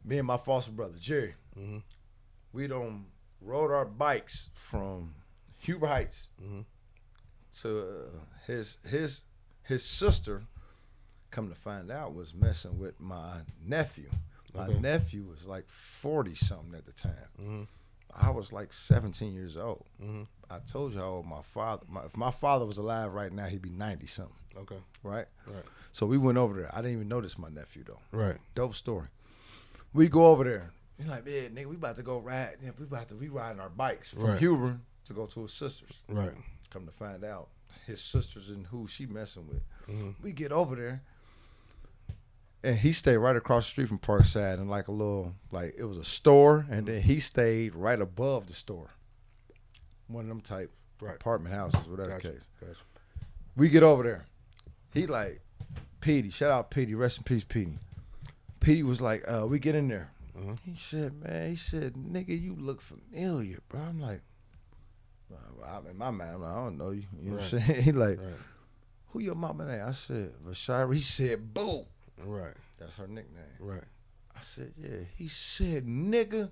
Me and my foster brother Jerry, we rode our bikes from Huber Heights to his sister. Come to find out, was messing with my nephew. My nephew was like 40 something at the time. I was like 17 years old. I told you how old my father. If my father was alive right now, he'd be 90 something. Okay. Right. Right. So we went over there. I didn't even notice my nephew though. Right. Dope story. We go over there. He's like, man, nigga, we about to go ride. We riding our bikes from Huber to go to his sister's. Right. Come to find out, his sister's and who she messing with. We get over there. And he stayed right across the street from Parkside in like a little, like it was a store, and then he stayed right above the store. One of them type apartment houses, whatever the case. Gotcha. We get over there. He like, Petey, shout out Petey, rest in peace, Petey. Petey was like, we get in there. He said, nigga, you look familiar, bro. I'm like, in my mind, I'm like, I don't know you. You know what I'm saying? He like, who your mama name? I said, Vashira. He said, boo. Right. That's her nickname. Right. I said, yeah. He said, nigga,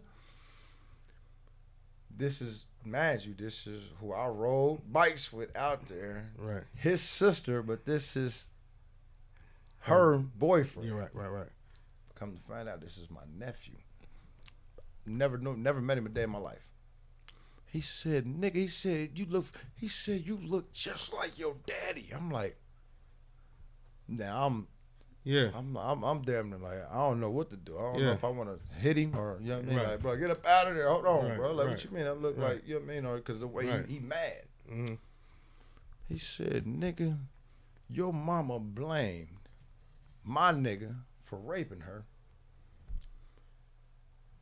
this is, mind you, this is who I rode bikes with out there. Right. His sister, but this is her boyfriend. You're right. Come to find out, this is my nephew. Never met him a day in my life. He said, nigga, you look just like your daddy. I'm like, now I'm damn near like, I don't know what to do. I don't know if I want to hit him or, you know what I mean? Like, bro, get up out of there. Hold on, bro. Like, what you mean? I look like, you know what I mean? Or because the way he mad. He said, nigga, your mama blamed my nigga for raping her.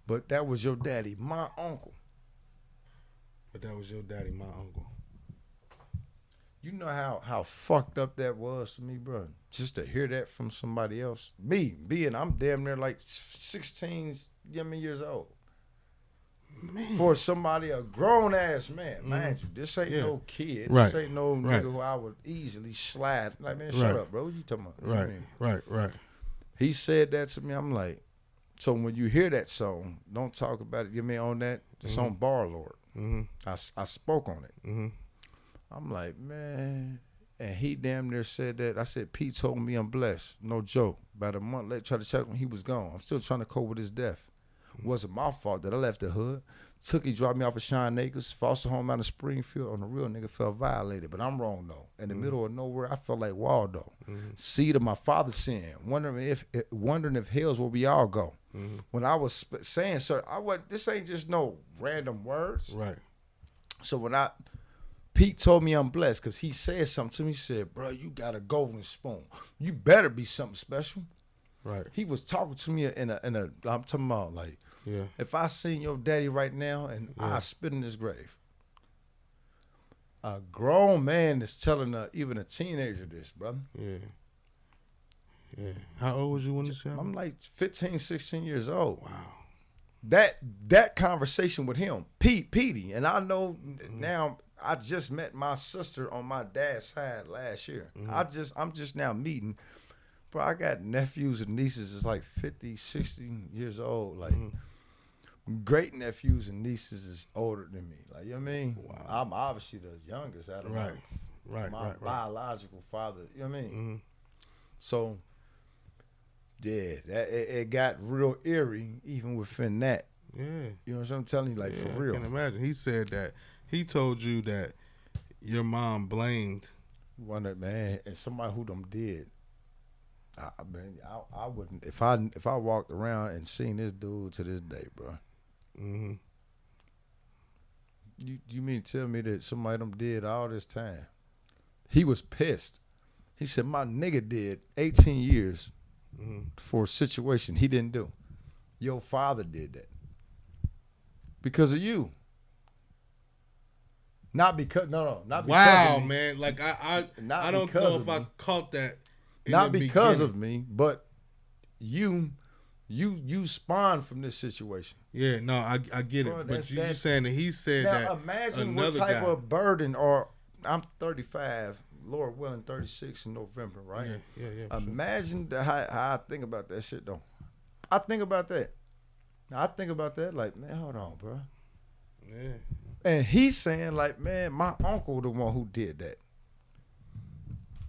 But that was your daddy, my uncle. But that was your daddy, my uncle. You know how fucked up that was to me, bro. Just to hear that from somebody else. I'm damn near like 16 years old. Man. For somebody, a grown ass man, mind you, this ain't no kid. Right. This ain't no nigga who I would easily slide. Like, man, shut up, bro. What you talking about? Right. You know what I mean? Right. He said that to me. I'm like, so when you hear that song, don't talk about it. You mean on that? It's on Bar Lord. I spoke on it. I'm like, man. And he damn near said that. I said, Pete told me I'm blessed. No joke. About a month later, tried to check him. He was gone. I'm still trying to cope with his death. Wasn't my fault that I left the hood. He dropped me off at Shine Acres, foster home out of Springfield. On the real, nigga felt violated. But I'm wrong, though. In the middle of nowhere, I felt like Waldo. Seed of my father's sin. Wondering if hell's where we all go. When I was saying, sir, this ain't just no random words. Right. So when Pete told me I'm blessed because he said something to me. He said, bro, you got a golden spoon. You better be something special. Right. He was talking to me in a I'm talking about like, if I seen your daddy right now and I spit in his grave. A grown man is telling even a teenager this, brother. Yeah. How old was you when this happened? I'm like 15, 16 years old. Wow. That conversation with him, Petey, and I know now I just met my sister on my dad's side last year. I'm just now meeting. Bro, I got nephews and nieces that's like 50, 60 years old. Like great nephews and nieces is older than me. Like, you know what I mean? Wow. I'm obviously the youngest out of my biological father. You know what I mean? So yeah, it got real eerie even within that. Yeah. You know what I'm telling you? Like, for real. I can imagine. He said that he told you that your mom blamed man, and somebody who them did. I wouldn't if I walked around and seen this dude to this day, bro. You mean to tell me that somebody them did all this time? He was pissed. He said my nigga did 18 years for a situation he didn't do. Your father did that because of you. Not because not because wow, of me. man. Like I Not don't because know of if I me. caught that. Not because of me, but you spawned from this situation. Yeah, no, I get Bro, it. But you that. saying that he said Now that imagine what another type guy, of burden, or I'm 35, Lord willing, 36 in November, right? Yeah. Imagine how I think about that shit though. I think about that. I think about that like, man, hold on, bro. Yeah. And he's saying like, man, my uncle the one who did that.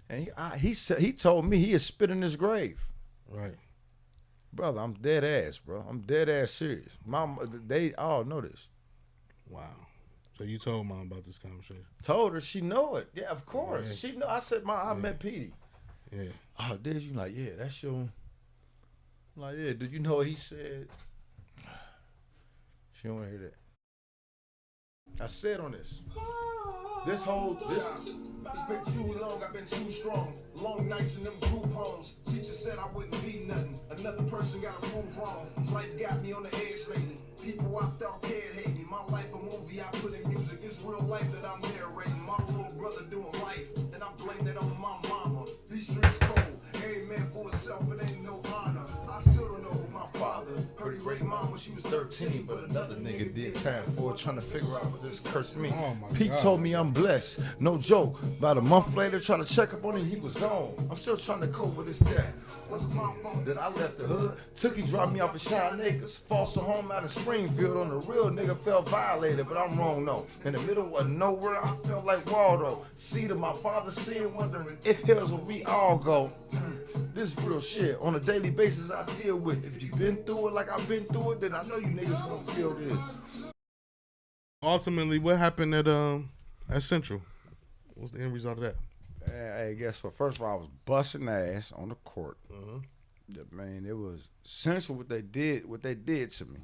And he told me he is spit in his grave. Right. Brother, I'm dead ass, bro. I'm dead ass serious. They all know this. Wow. So you told Mom about this conversation? Told her, she know it. Yeah, of course. Yeah. She know. I said, Mom, I met Petey. Yeah. Oh, did you? Like, yeah, that's your. I'm like, yeah, do you know what he said? She don't want to hear that. I said on this. It's been too long, I've been too strong. Long nights in them group homes. Teacher said I wouldn't be nothing. Another person got to prove wrong. Life got me on the edge lately. People out there can't hate me. My life a movie I put in music. It's real life that I'm narrating. My little brother doing life, and I blame that on my mama. These streets cold. Every man for himself, it ain't no honor. I still don't know who my father. Heard he raped mom when she was 13, but another nigga did time for it, trying to figure out what this cursed me. Oh my Pete God. told me I'm blessed. No joke. About a month later, trying to check up on him, he was gone. I'm still trying to cope with his death. Was my fault that I left the hood? Tookie dropped me off at Shine Acres. Foster home out in Springfield on the real nigga felt violated, but I'm wrong though. In the middle of nowhere, I felt like Waldo. See to my father seeing, wondering if hell's where we all go. This real shit on a daily basis I deal with. If you been through it like I've been through it, then I know you niggas gonna feel this. Ultimately, what happened at Central? What's the end result of that? Hey, guess what? First of all, I was busting ass on the court. Yeah, man, it was essential what they did to me.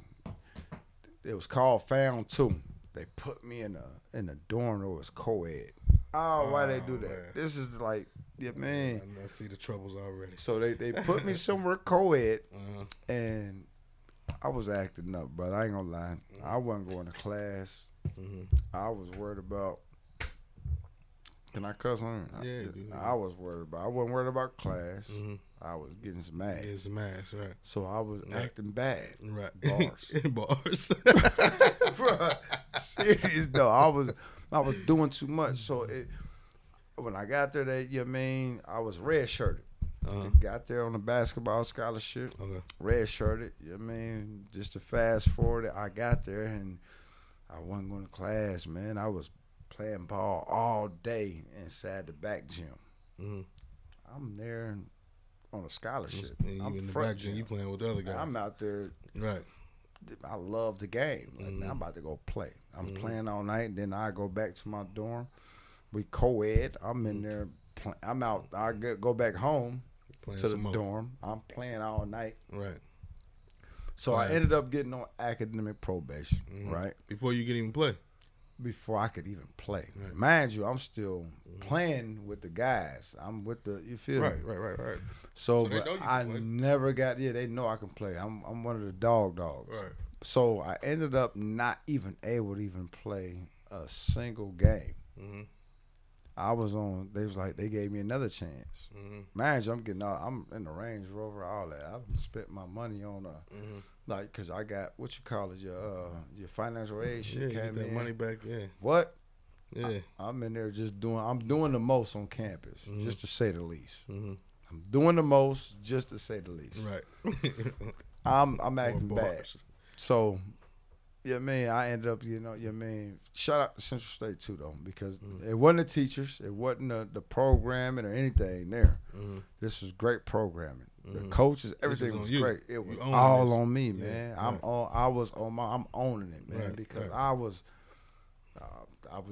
It was called Found 2. They put me in a dorm that was co-ed. Oh, why they do that? Man. This is like, yeah, man. I see the troubles already. So they put me somewhere co-ed, and I was acting up, brother. I ain't gonna lie. I wasn't going to class. I was worried about. Can I cuss on it? Yeah, dude. I was worried about. I wasn't worried about class. I was getting some ass. Getting some ass, right? So I was acting bad. Right. Bars. Bars. Bruh, serious though. I was doing too much. So when I got there, I was red shirted. Got there on a basketball scholarship. Okay. Red shirted. Just to fast forward, I got there and I wasn't going to class, man. I was playing ball all day inside the back gym. I'm there on a scholarship. And you I'm in the back gym, you playing with the other guys. I'm out there. Right. I love the game. Like, man, I'm about to go play. I'm playing all night, and then I go back to my dorm. We co-ed. I'm in there. I'm out. I go back home Playing to the some more. dorm. I'm playing all night. Right. So I ended up getting on academic probation, right? Before you can even play. Before I could even play. Right. Mind you, I'm still playing with the guys. I'm with the, you feel me? Right. So they but know you can I play. never got, they know I can play. I'm one of the dogs. Right. So I ended up not even able to even play a single game. I was on, they gave me another chance. Mind you, I'm in the Range Rover, all that. I done spent my money on like, cause I got, what you call it, your financial aid shit Yeah, came get that in. money back, yeah. What? Yeah. I'm in there just I'm doing the most on campus, just to say the least. I'm doing the most, just to say the least. Right. I'm acting More bad. bars. So, I ended up, shout out to Central State too though, because it wasn't the teachers, it wasn't the programming or anything there. This was great programming. The coaches, everything was great. It was all on me, man. I'm owning it, man, because I was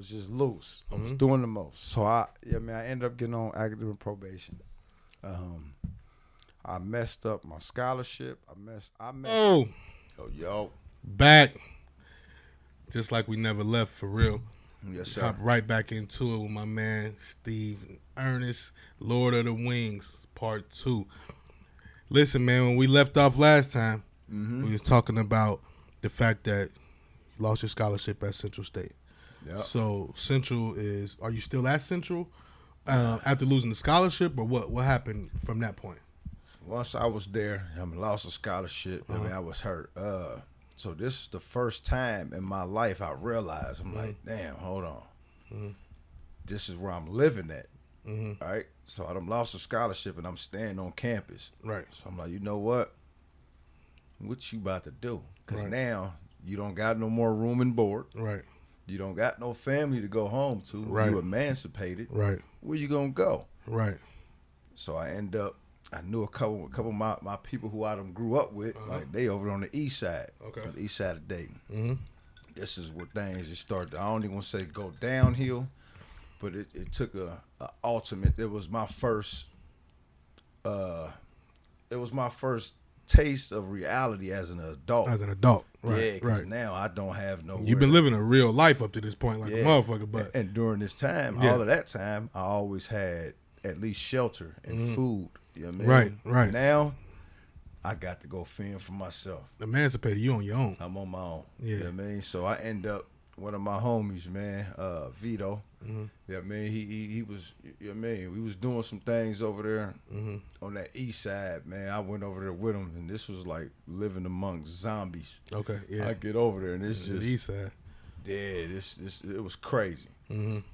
just loose. I was doing the most. So I ended up getting on academic probation. I messed up my scholarship. I messed. Oh, Yo. back. Just like we never left, for real. Yes, sir. Hop right back into it with my man Steve and Earnest, Lord of the Wingz, Part 2. Listen, man, when we left off last time, Mm-hmm. we was talking about the fact that you lost your scholarship at Central State. Yep. So Central are you still at Central after losing the scholarship, or what happened from that point? Once I was there, I lost a scholarship. I mean, I was hurt. So this is the first time in my life I realized, I'm like, damn, hold on. This is where I'm living at. Right? So I done lost a scholarship and I'm staying on campus. Right. So I'm like, you know what? What you about to do? Because now you don't got no more room and board. Right. You don't got no family to go home to. Right. You emancipated. Right. Where you gonna go? Right. So I knew a couple of my people who I done grew up with, like they over on the east side. Okay. On the east side of Dayton. This is where things just started. I don't even want to say go downhill, but it took a ultimate. It was my first taste of reality as an adult. Right. Yeah, because right. now I don't have no. You've been living a real life up to this point, like a motherfucker. But and during this time, all of that time, I always had at least shelter and food. You know what I mean? Right, right. Now, I got to go fend for myself. Emancipated, you on your own. I'm on my own. Yeah. You know what I mean? So I end up, one of my homies, man, Vito, you know what I mean? He was, you know what I mean? We was doing some things over there on that east side, man. I went over there with him, and this was like living amongst zombies. Okay, yeah. I get over there, and it's just, the east side. yeah, this it was crazy.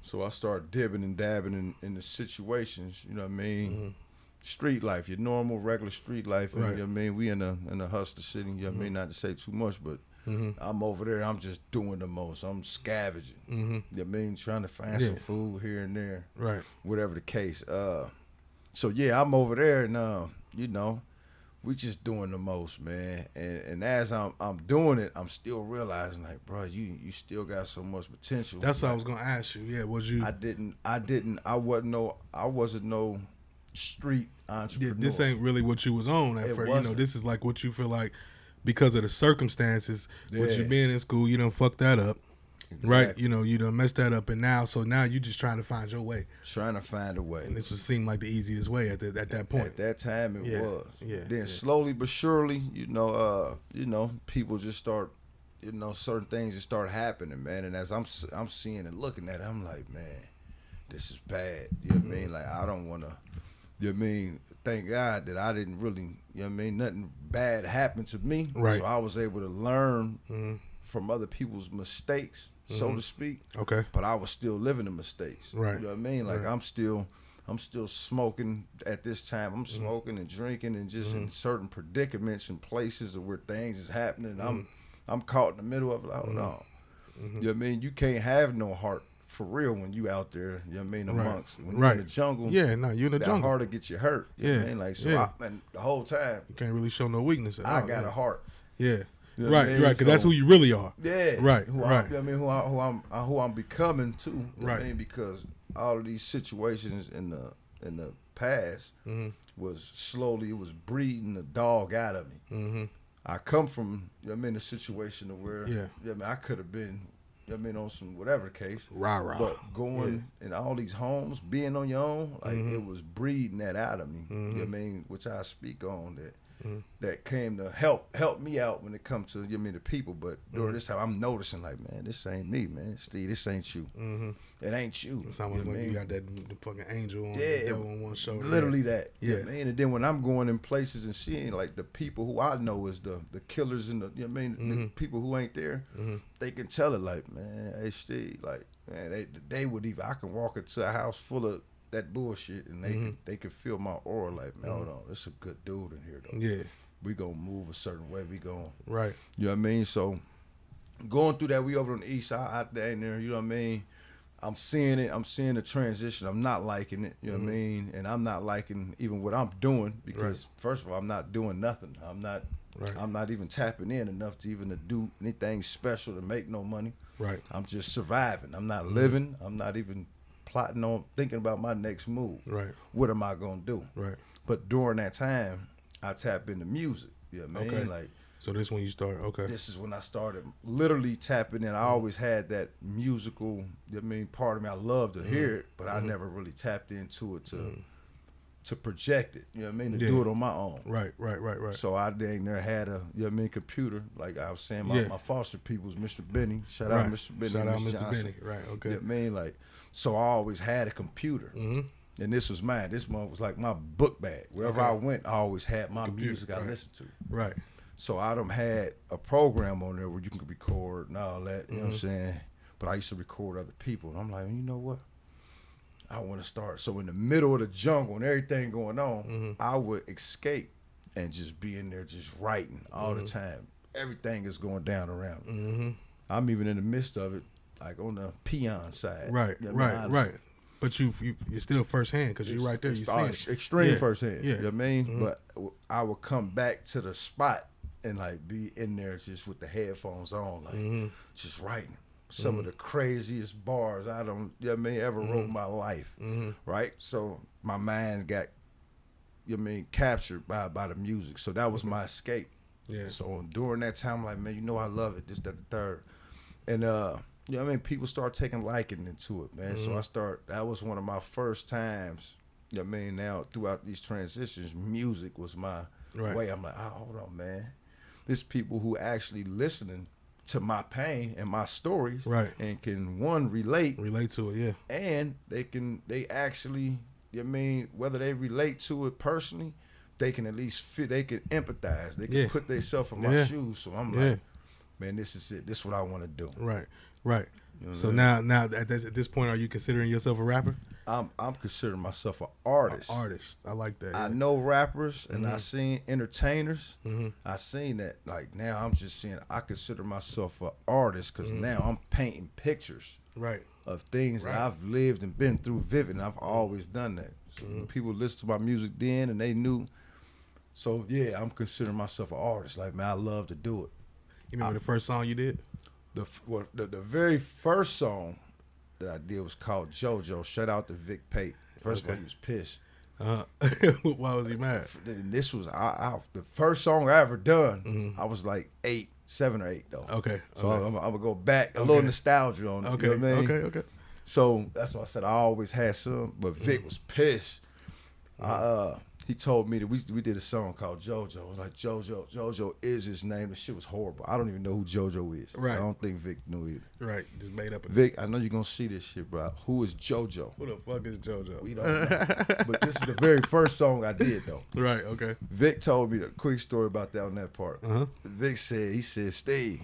So I started dibbing and dabbing in the situations, you know what I mean? Street life, your normal, regular street life. Right. You know what I mean? We in a hustler city, you know what I mean? Not to say too much, but I'm over there, I'm just doing the most. I'm scavenging. You know what I mean? Trying to find some food here and there. Right. Whatever the case. So yeah, I'm over there and you know, we just doing the most, man. And as I'm doing it, I'm still realizing, like, bro, you still got so much potential. That's what I was gonna ask you. Yeah, was you? I wasn't no street entrepreneur. Yeah, this ain't really what you was on at first. You know, wasn't. this is like what you feel like because of the circumstances. With you being in school, you done fucked that up. Exactly. Right? You know, you done messed that up, and now you just trying to find your way. Trying to find a way. And this would seem like the easiest way at that point. At that time, it was. Yeah. Then slowly but surely, you know, people just start, you know, certain things just start happening, man. And as I'm seeing and looking at it, I'm like, man, this is bad. You know what I mean? Like, I don't want to. You know what I mean? Thank God that I didn't really. You know what I mean? Nothing bad happened to me. Right. So I was able to learn from other people's mistakes, so to speak. Okay. But I was still living the mistakes. Right. You know what I mean? Like I'm still smoking at this time. I'm smoking and drinking and just in certain predicaments and places where things is happening. I'm caught in the middle of it. Like, hold on. You know what I mean? You can't have no heart for real when you out there. You know what I mean? Amongst when you're in the jungle. Yeah, no, you in the that jungle. heart to get you hurt. You know what I mean? Like so. And the whole time You can't really show no weakness at all. I got a heart. Yeah. You know what I Right, mean? right, because that's who you really are. Yeah. Right, Who right. I mean, who I'm becoming too. You know what I Right. mean? Because all of these situations in the past was it was breeding the dog out of me. I come from, you know what I mean, a situation where you know what I mean, I could have been, you know what I mean, on some whatever case. Rah. But going in all these homes, being on your own, like it was breeding that out of me. You know what I mean? Which I speak on that came to help me out when it comes to, you know what I mean, the people. But during this time, I'm noticing like, man, this ain't me, man. Steve, this ain't you. It ain't you. It's almost you know like what you I mean? got that fucking angel on, the devil on one shoulder. Literally that. Yeah. You know what I mean? And then when I'm going in places and seeing like the people who I know is the killers and the, you know what I mean, the people who ain't there, they can tell it like, man, hey Steve, like, man, they would even, I can walk into a house full of that bullshit and they could feel my aura like, man, hold on, there's a good dude in here though. Yeah. We gonna move a certain way. We gonna, Right. you know what I mean? So going through that, we over on the east side out there in there, you know what I mean? I'm seeing it. I'm seeing the transition. I'm not liking it. You know what I mean? And I'm not liking even what I'm doing because first of all, I'm not doing nothing. I'm not even tapping in enough to even to do anything special to make no money. Right. I'm just surviving. I'm not living. I'm not even plotting on thinking about my next move. Right. What am I gonna do? Right. But during that time, I tap into music. You know what I mean? Okay. Like, so this when you start, okay. this is when I started literally tapping in. I always had that musical, you know what I mean, part of me. I love to hear it, but I never really tapped into it to project it. You know what I mean? To Yeah. do it on my own. Right. So I dang near had a, you know what I mean, computer. Like I was saying, my foster people's Mr. Benny. Shout out Mr. Benny. Shout out Mr. Mr. Johnson. Benny. Right. Okay. You know what I mean? Like, so I always had a computer. Mm-hmm. And this was mine. This one was like my book bag. Wherever I went, I always had my music I listened to. Right. So I done had a program on there where you can record and all that. You know what I'm saying? But I used to record other people. And I'm like, you know what? I want to start. So in the middle of the jungle and everything going on, I would escape and just be in there just writing all the time. Everything is going down around me. I'm even in the midst of it, like on the peon side. Right, you know right. But you're still firsthand because you're right there. You see it. Extreme firsthand. Yeah. You know what I mean? But I would come back to the spot and like be in there just with the headphones on, like just writing some of the craziest bars I don't, you know what I mean, ever wrote in my life. Right? So my mind got, you know what I mean, captured by the music. So that was my escape. Yeah. So during that time, I'm like, man, you know I love it. This, that, the third. And you know what I mean, people start taking liking into it, man. So that was one of my first times, you know what I mean, now throughout these transitions, music was my way. I'm like, oh, hold on, man. There's people who actually listening to my pain and my stories, and can relate to it, yeah, and they actually, you know what I mean, whether they relate to it personally, they can at least they can empathize, they can put themselves in my shoes. So I'm like, man, this is it. This is what I want to do. Right. You know So now at this point, are you considering yourself a rapper? I'm considering myself an artist. I like that. I know rappers and I seen entertainers. I seen that. Like now, I'm just saying I consider myself an artist because now I'm painting pictures of things that I've lived and been through vivid. And I've always done that. So when people listen to my music then and they knew. So yeah, I'm considering myself an artist. Like man, I love to do it. You remember the first song you did? The very first song that I did was called JoJo. Shout out to Vic Pate. First of all, he was pissed. Why was he mad? This was the first song I ever done. I was like 7 or 8 though. Okay. So I'm gonna go back a little nostalgia on it. Okay. You know what I mean? Okay. So that's why I said I always had some, but Vic was pissed. He told me that we did a song called JoJo. I was like, JoJo is his name. The shit was horrible. I don't even know who JoJo is. Right. I don't think Vic knew either. Right. Just made up. Vic, I know you're going to see this shit, bro. Who is JoJo? Who the fuck is JoJo? We don't know. But this is the very first song I did, though. Right, okay. Vic told me a quick story about that on that part. Vic said, Steve,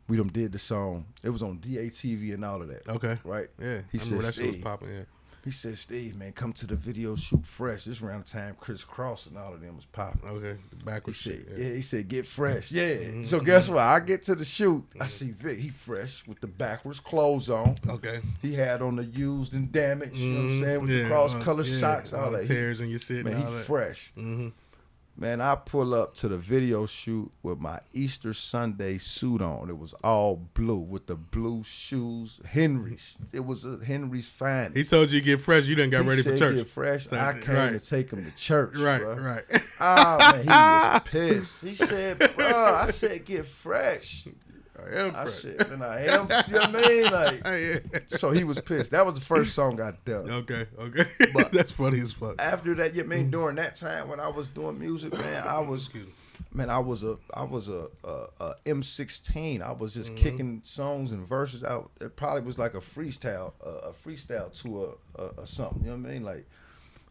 we done did the song. It was on DATV and all of that. Okay. Right? Yeah. He said, that Steve, shit was popping, yeah. He said, Steve, man, come to the video shoot fresh. This around the time Chris Cross and all of them was popping. Okay, backwards shit. Yeah. He said, get fresh. Yeah. So guess what? I get to the shoot. I see Vic. He fresh with the backwards clothes on. Okay. He had on the used and damaged, you know what I'm saying, with the cross-color socks, all that. Tears in your shit. Man, he fresh. Man, I pull up to the video shoot with my Easter Sunday suit on. It was all blue with the blue shoes. Henry's. It was a Henry's finest. He told you to get fresh. You done got ready for church. Get fresh. I came to take him to church. Right, bro. right. Ah, man, he was pissed. He said, bro, I said get fresh. I said, and I am, you know what I mean? Like, so he was pissed. That was the first song I done. Okay. But that's funny as fuck. After that, you know what I mean, during that time when I was doing music, man, I was a M16. I was just kicking songs and verses out. It probably was like a freestyle to a something. You know what I mean? Like,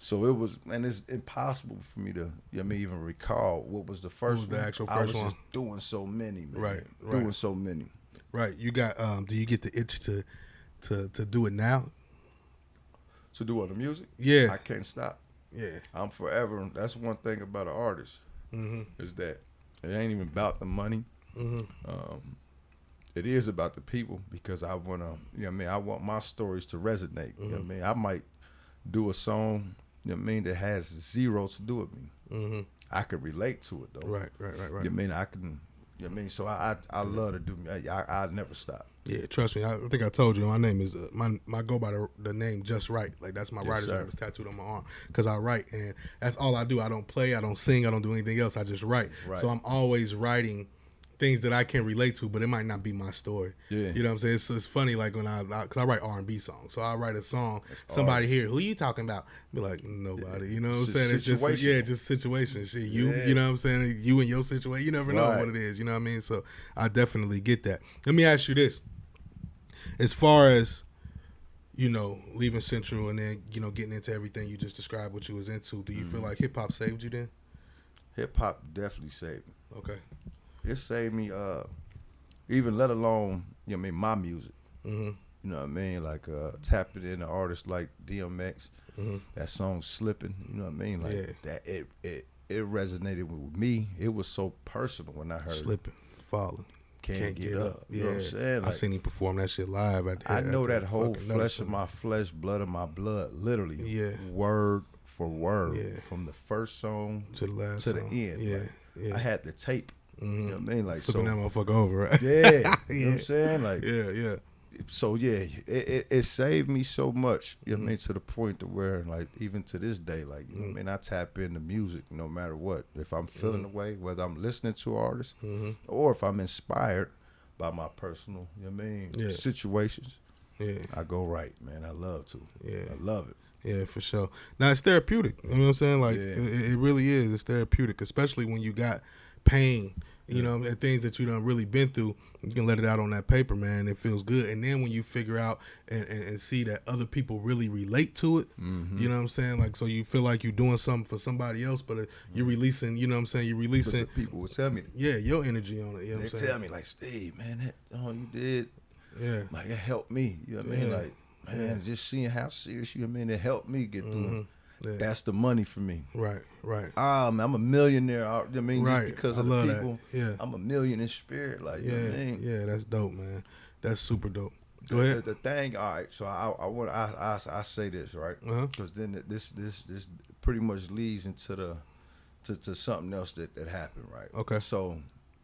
so it was, and it's impossible for me to, you know what I mean, even recall what was the first one. The actual first I was one? just doing so many, man. Right. Doing so many. Right. You got. Do you get the itch to do it now? To do what, the music? Yeah. I can't stop. Yeah. I'm forever. That's one thing about an artist is that it ain't even about the money. It is about the people because I want to, you know what I mean, I want my stories to resonate. You know what I mean? I might do a song, you know what I mean, that has zero to do with me. I could relate to it though. Right. You know what I mean? I can, you know what I mean? So I love to do, I never stop. Yeah, trust me. I think I told you my name is my go by the name JUSTWRITE. Like that's my writer's name. It's tattooed on my arm because I write and that's all I do. I don't play. I don't sing. I don't do anything else. I just write. So I'm always writing things that I can relate to, but it might not be my story. Yeah. You know what I'm saying? It's funny, like when because I write R&B songs, so I write a song. Somebody here, who you talking about? Be like, nobody. You know what I'm saying? It's just just situation. Shit, you know what I'm saying? You and your situation, you never know what it is. You know what I mean? So I definitely get that. Let me ask you this: as far as leaving Central and then getting into everything you just described, what you was into, do you feel like hip hop saved you then? Hip hop definitely saved me. Okay. It saved me, even let alone, my music. Mm-hmm. You know what I mean? Like tapping into artists like DMX, that song "Slipping." You know what I mean? Like that. It resonated with me. It was so personal when I heard "Slipping," "Falling." Can't get up. Yeah. You know what I'm saying? Like, I seen him perform that shit live. I know that whole flesh of my flesh, blood of my blood, literally. Yeah. Word for word, from the first song to the last to song. the end. Yeah. Like, I had the tape. You know what I mean? Like, flipping that motherfucker over, right? Yeah. You know what I'm saying? Like, yeah. So it saved me so much. You know what I mean? To the point to where, like, even to this day, like, you know what I mean, I tap into music no matter what. If I'm feeling the way, whether I'm listening to artists or if I'm inspired by my personal, you know what I mean, situations. Yeah. I go right, man. I love to. Yeah. I love it. Yeah, for sure. Now, it's therapeutic. You know what I'm saying? Like, it really is. It's therapeutic, especially when you got pain, you know, and things that you done really been through. You can let it out on that paper, man. It feels good. And then when you figure out and see that other people really relate to it, you know what I'm saying? Like, so you feel like you're doing something for somebody else, but you're releasing, you know what I'm saying? You're releasing. People will tell me. Yeah, your energy on it. You know what I'm saying? They tell me, like, Steve, man, that you did. Yeah. Like, it helped me. You know what I mean? Like, man, just seeing how serious you, I mean, it helped me get through it. Yeah. That's the money for me. Right. Man, I'm a millionaire. I mean, just because of the people. That. Yeah. I'm a million in spirit. Like, you know what I mean? Yeah, that's dope, man. That's super dope. Go ahead. The thing, all right. So I say this, right? Because then this pretty much leads into to something else that happened, right? Okay. So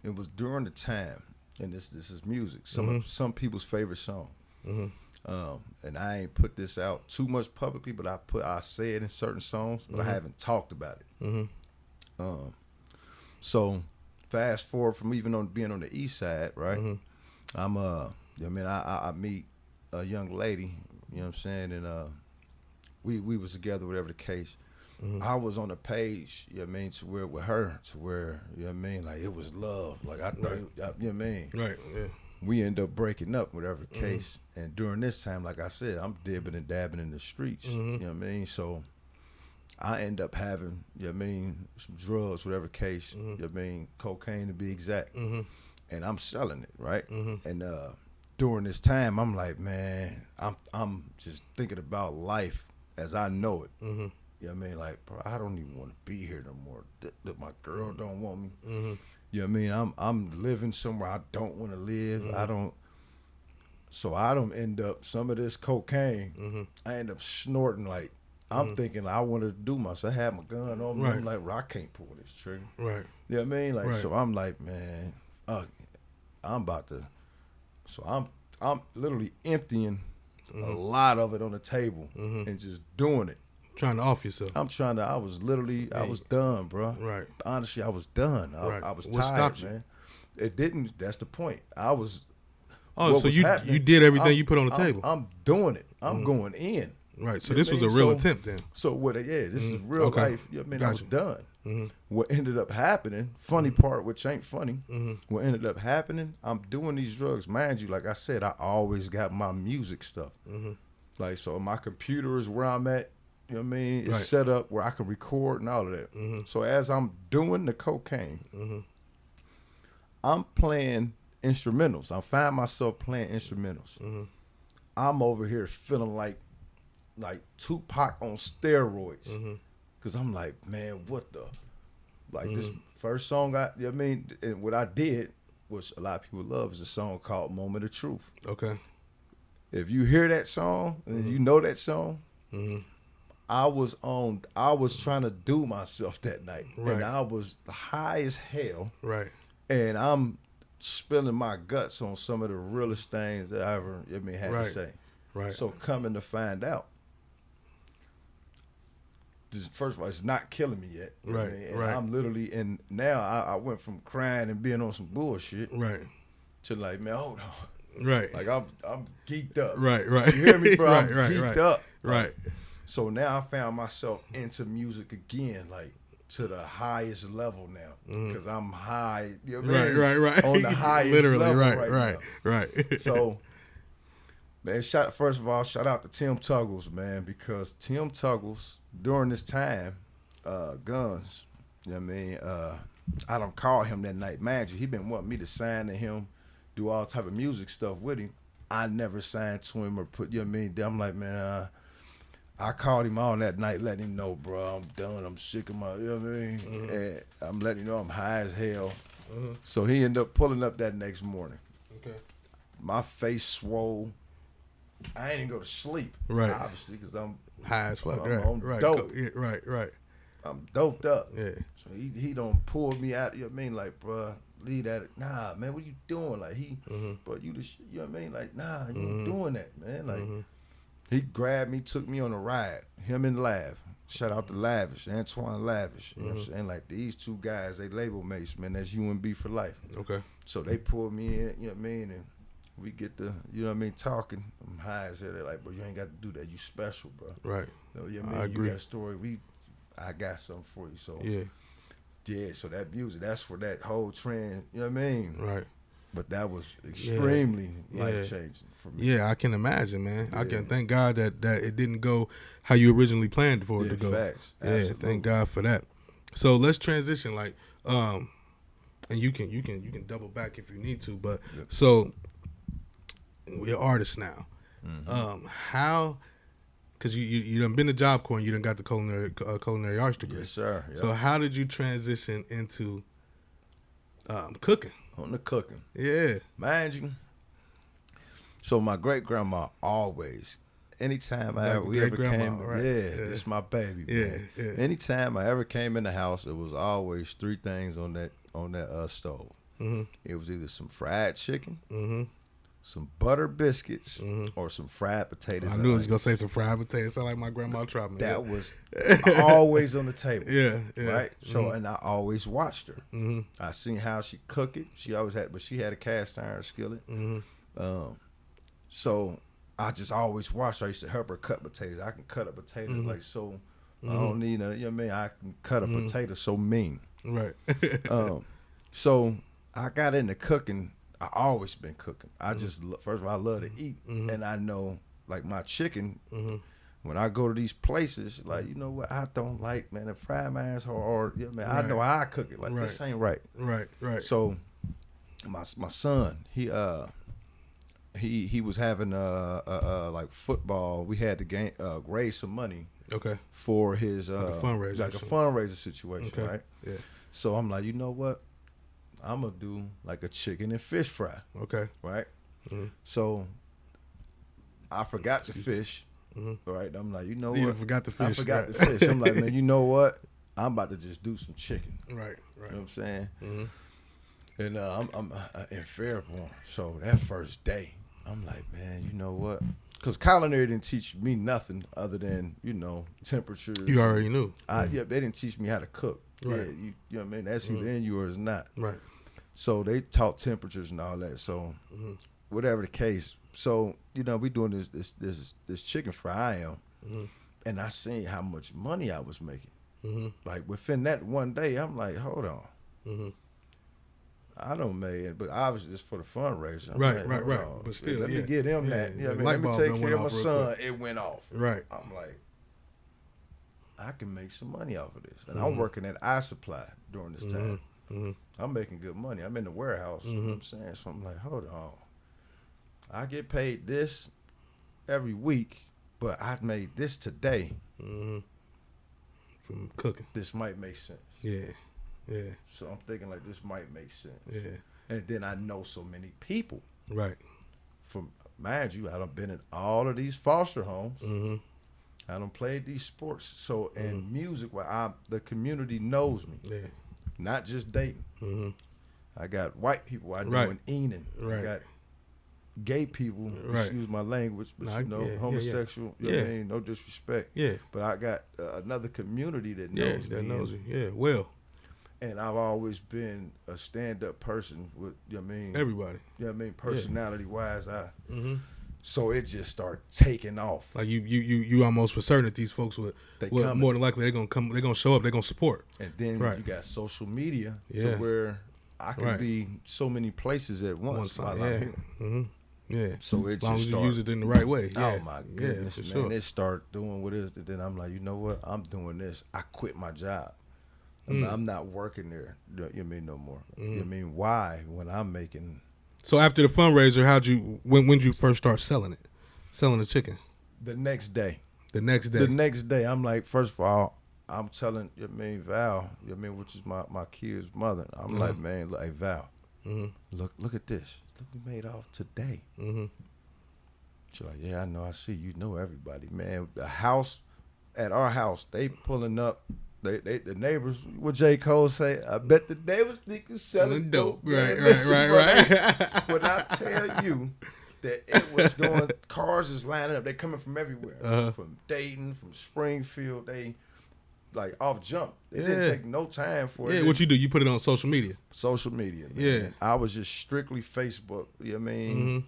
it was during the time, and this is music. Some people's favorite song. And I ain't put this out too much publicly, but I say it in certain songs, but I haven't talked about it. So fast forward from even being on the east side, right? I'm I meet a young lady, you know what I'm saying, and we was together, whatever the case. I was on the page, you know what I mean, to where with her, to where, you know what I mean, like it was love. Like I thought, you know what I mean? Right, yeah. We end up breaking up, whatever the case. And during this time, like I said, I'm dibbing and dabbing in the streets. You know what I mean? So I end up having, you know what I mean, some drugs, whatever case. You know what I mean? Cocaine to be exact. And I'm selling it, right? And during this time, I'm like, man, I'm just thinking about life as I know it. You know what I mean? Like, bro, I don't even want to be here no more. My girl don't want me. You know what I mean? I'm living somewhere I don't want to live. So I don't end up, some of this cocaine, I end up snorting like, I'm thinking like, I wanted to do myself. I had my gun on me. I'm like, bro, I can't pull this trigger. Right. You know what I mean? Like, so I'm like, man, I'm about to, so I'm literally emptying a lot of it on the table and just doing it. Trying to off yourself. I was done, bro. Right. Honestly, I was done. I was tired, man. It didn't, that's the point. I was. Oh, so you did everything you put on the table. I'm doing it. I'm going in. Right. So this was a real attempt then. So this is real life. You know what I mean? I was done. What ended up happening, funny part, which ain't funny, what ended up happening, I'm doing these drugs. Mind you, like I said, I always got my music stuff. Like, so my computer is where I'm at. You know what I mean? It's set up where I can record and all of that. So as I'm doing the cocaine, I'm playing instrumentals. I find myself playing instrumentals. I'm over here feeling like Tupac on steroids. Cause I'm like, man, what the, like this first song you know what I mean? And what I did, which a lot of people love, is a song called Moment of Truth. Okay. If you hear that song and you know that song, I was trying to do myself that night. And I was high as hell. Right. And I'm spilling my guts on some of the realest things that I ever had to say. Right. So coming to find out, first of all, it's not killing me yet. Right, And right. I'm literally, and now I went from crying and being on some bullshit Right. to like, man, hold on. Right. Like I'm geeked up. Right, right. You hear me, bro? Right, I'm right, geeked right. up. Right. So now I found myself into music again, like to the highest level now, because I'm high. You know what I mean? Right. On the highest Literally, level right. now. So, man, first of all, shout out to Tim Tuggles, man, because Tim Tuggles during this time, Guns, you know what I mean? I done called him that night. Man, he been wanting me to sign to him, do all type of music stuff with him. I never signed to him or put, you know what I mean? I'm like, man, I called him on that night, letting him know, bro, I'm done. I'm sick of my, you know what I mean? And I'm letting him know I'm high as hell. So he ended up pulling up that next morning. Okay. My face swole. I ain't even go to sleep. Right. Obviously, because I'm high as fuck. I'm Right. dope. Yeah, right. I'm doped up. Yeah. So he done pulled me out, you know what I mean? Like, bro, leave that. Nah, man, what you doing? Like, bro, you the shit, you know what I mean? Like, nah, you ain't doing that, man. Like, he grabbed me, took me on a ride. Him and Lav. Shout out to Lavish, Antoine Lavish. You know what I'm saying? Like, these two guys, they label mates, man. That's UNB for life. Okay. So they pulled me in, you know what I mean? And we get the, you know what I mean, talking. I'm high as hell. They're like, bro, you ain't got to do that. You special, bro. Right. You know what I mean? I agree. You got a story. I got something for you. So yeah, so that music, that's for that whole trend, you know what I mean? Right. But that was extremely life-changing for me. Yeah, I can imagine, man. I can thank God that it didn't go how you originally planned for it to go. Facts. Yeah, Absolutely. thank God for that. So let's transition, like, and you can double back if you need to, but so we're artists now. How? Because you done been to Job Corps and you done got the culinary arts degree. Yes, sir. Yep. So how did you transition into cooking? On the cooking. Yeah. Mind you, so my great-grandma always, anytime we ever came, right? It's my baby, man. Yeah. Anytime I ever came in the house, it was always three things on that stove. It was either some fried chicken, some butter biscuits, or some fried potatoes. I knew I was gonna say some fried potatoes. Sound like my grandma tried me. That was always on the table. Yeah. Right. So and I always watched her. I seen how she cook it. She always had, but she had a cast iron skillet. So I just always watched her. I used to help her cut potatoes. I can cut a potato like so. I don't need a, you know what I mean? I can cut a potato so mean. Right. So I got into cooking. I always been cooking. I just, first of all, I love to eat. And I know, like my chicken, when I go to these places, like, you know what, I don't like, man, the fried man's hard. You know what I mean? I know how I cook it. Like, this ain't right. Right. So my son, he was having like football. We had to raise some money. Okay. For his like a fundraiser. Like a fundraiser situation, okay. right? Yeah. So I'm like, you know what? I'm gonna do like a chicken and fish fry. Okay. Right? So I forgot the fish. Right? I'm like, you know what? You forgot the fish. I forgot the fish. I'm like, man, you know what? I'm about to just do some chicken. Right. You know what I'm saying? And I'm in Fairborn. So that first day, I'm like, man, you know what? Because culinary didn't teach me nothing other than, you know, temperatures. You already knew. They didn't teach me how to cook. Right. Yeah, you know what I mean? That's either in you or it's not. Right. So they taught temperatures and all that. So whatever the case. So, you know, we doing this chicken fry and I seen how much money I was making. Like within that one day, I'm like, hold on. I don't make it, but obviously it's for the fundraiser. Right. But still, let me get him that. You know what I mean? Let me take care of my son. It went off. Right. I'm like, I can make some money off of this. And I'm working at iSupply during this time. I'm making good money. I'm in the warehouse. You know what I'm saying? So I'm like, hold on. I get paid this every week, but I made this today. From cooking. This might make sense. Yeah. So I'm thinking like this might make sense. Yeah. And then I know so many people. Right. From, mind you, I done been in all of these foster homes. I done played these sports. So in music, where the community knows me. Yeah. Not just dating. I got white people I know in Enid. Right. I got gay people, excuse my language, but homosexual, you know what I mean? No disrespect. Yeah. But I got another community that knows me. That knows you. Yeah, well. And I've always been a stand-up person with, you know what I mean? Everybody. You know what I mean? Personality-wise, so it just started taking off. Like you almost for certain that these folks would more than likely they're gonna come, they're gonna show up, they're gonna support. And then you got social media to where I can be so many places at once while I'm here. Yeah. So it as long just as you use it in the right way. Yeah. Oh my goodness, man! Sure. It start doing what it is. Then I'm like, you know what? I'm doing this. I quit my job. I'm not working there. You know what I mean? No more. You know what I mean? Why? When I'm making. So after the fundraiser, when did you first start selling the chicken? The next day. The next day. I'm like, first of all, I'm telling, you know what I mean, Val, you know what I mean, which is my kid's mother. I'm like, man, look, hey, Val, look at this. Look, we made off today. She's like, yeah, I know, I see. You know everybody. Man, at our house, they pulling up. The neighbors, what J. Cole say, I bet the neighbors think it's selling dope. Right. When I tell you that it was going, cars is lining up. They coming from everywhere. From Dayton, from Springfield. They like off jump. It didn't take no time for it. Yeah, what you do? You put it on social media? Social media, man. Yeah. I was just strictly Facebook, you know what I mean?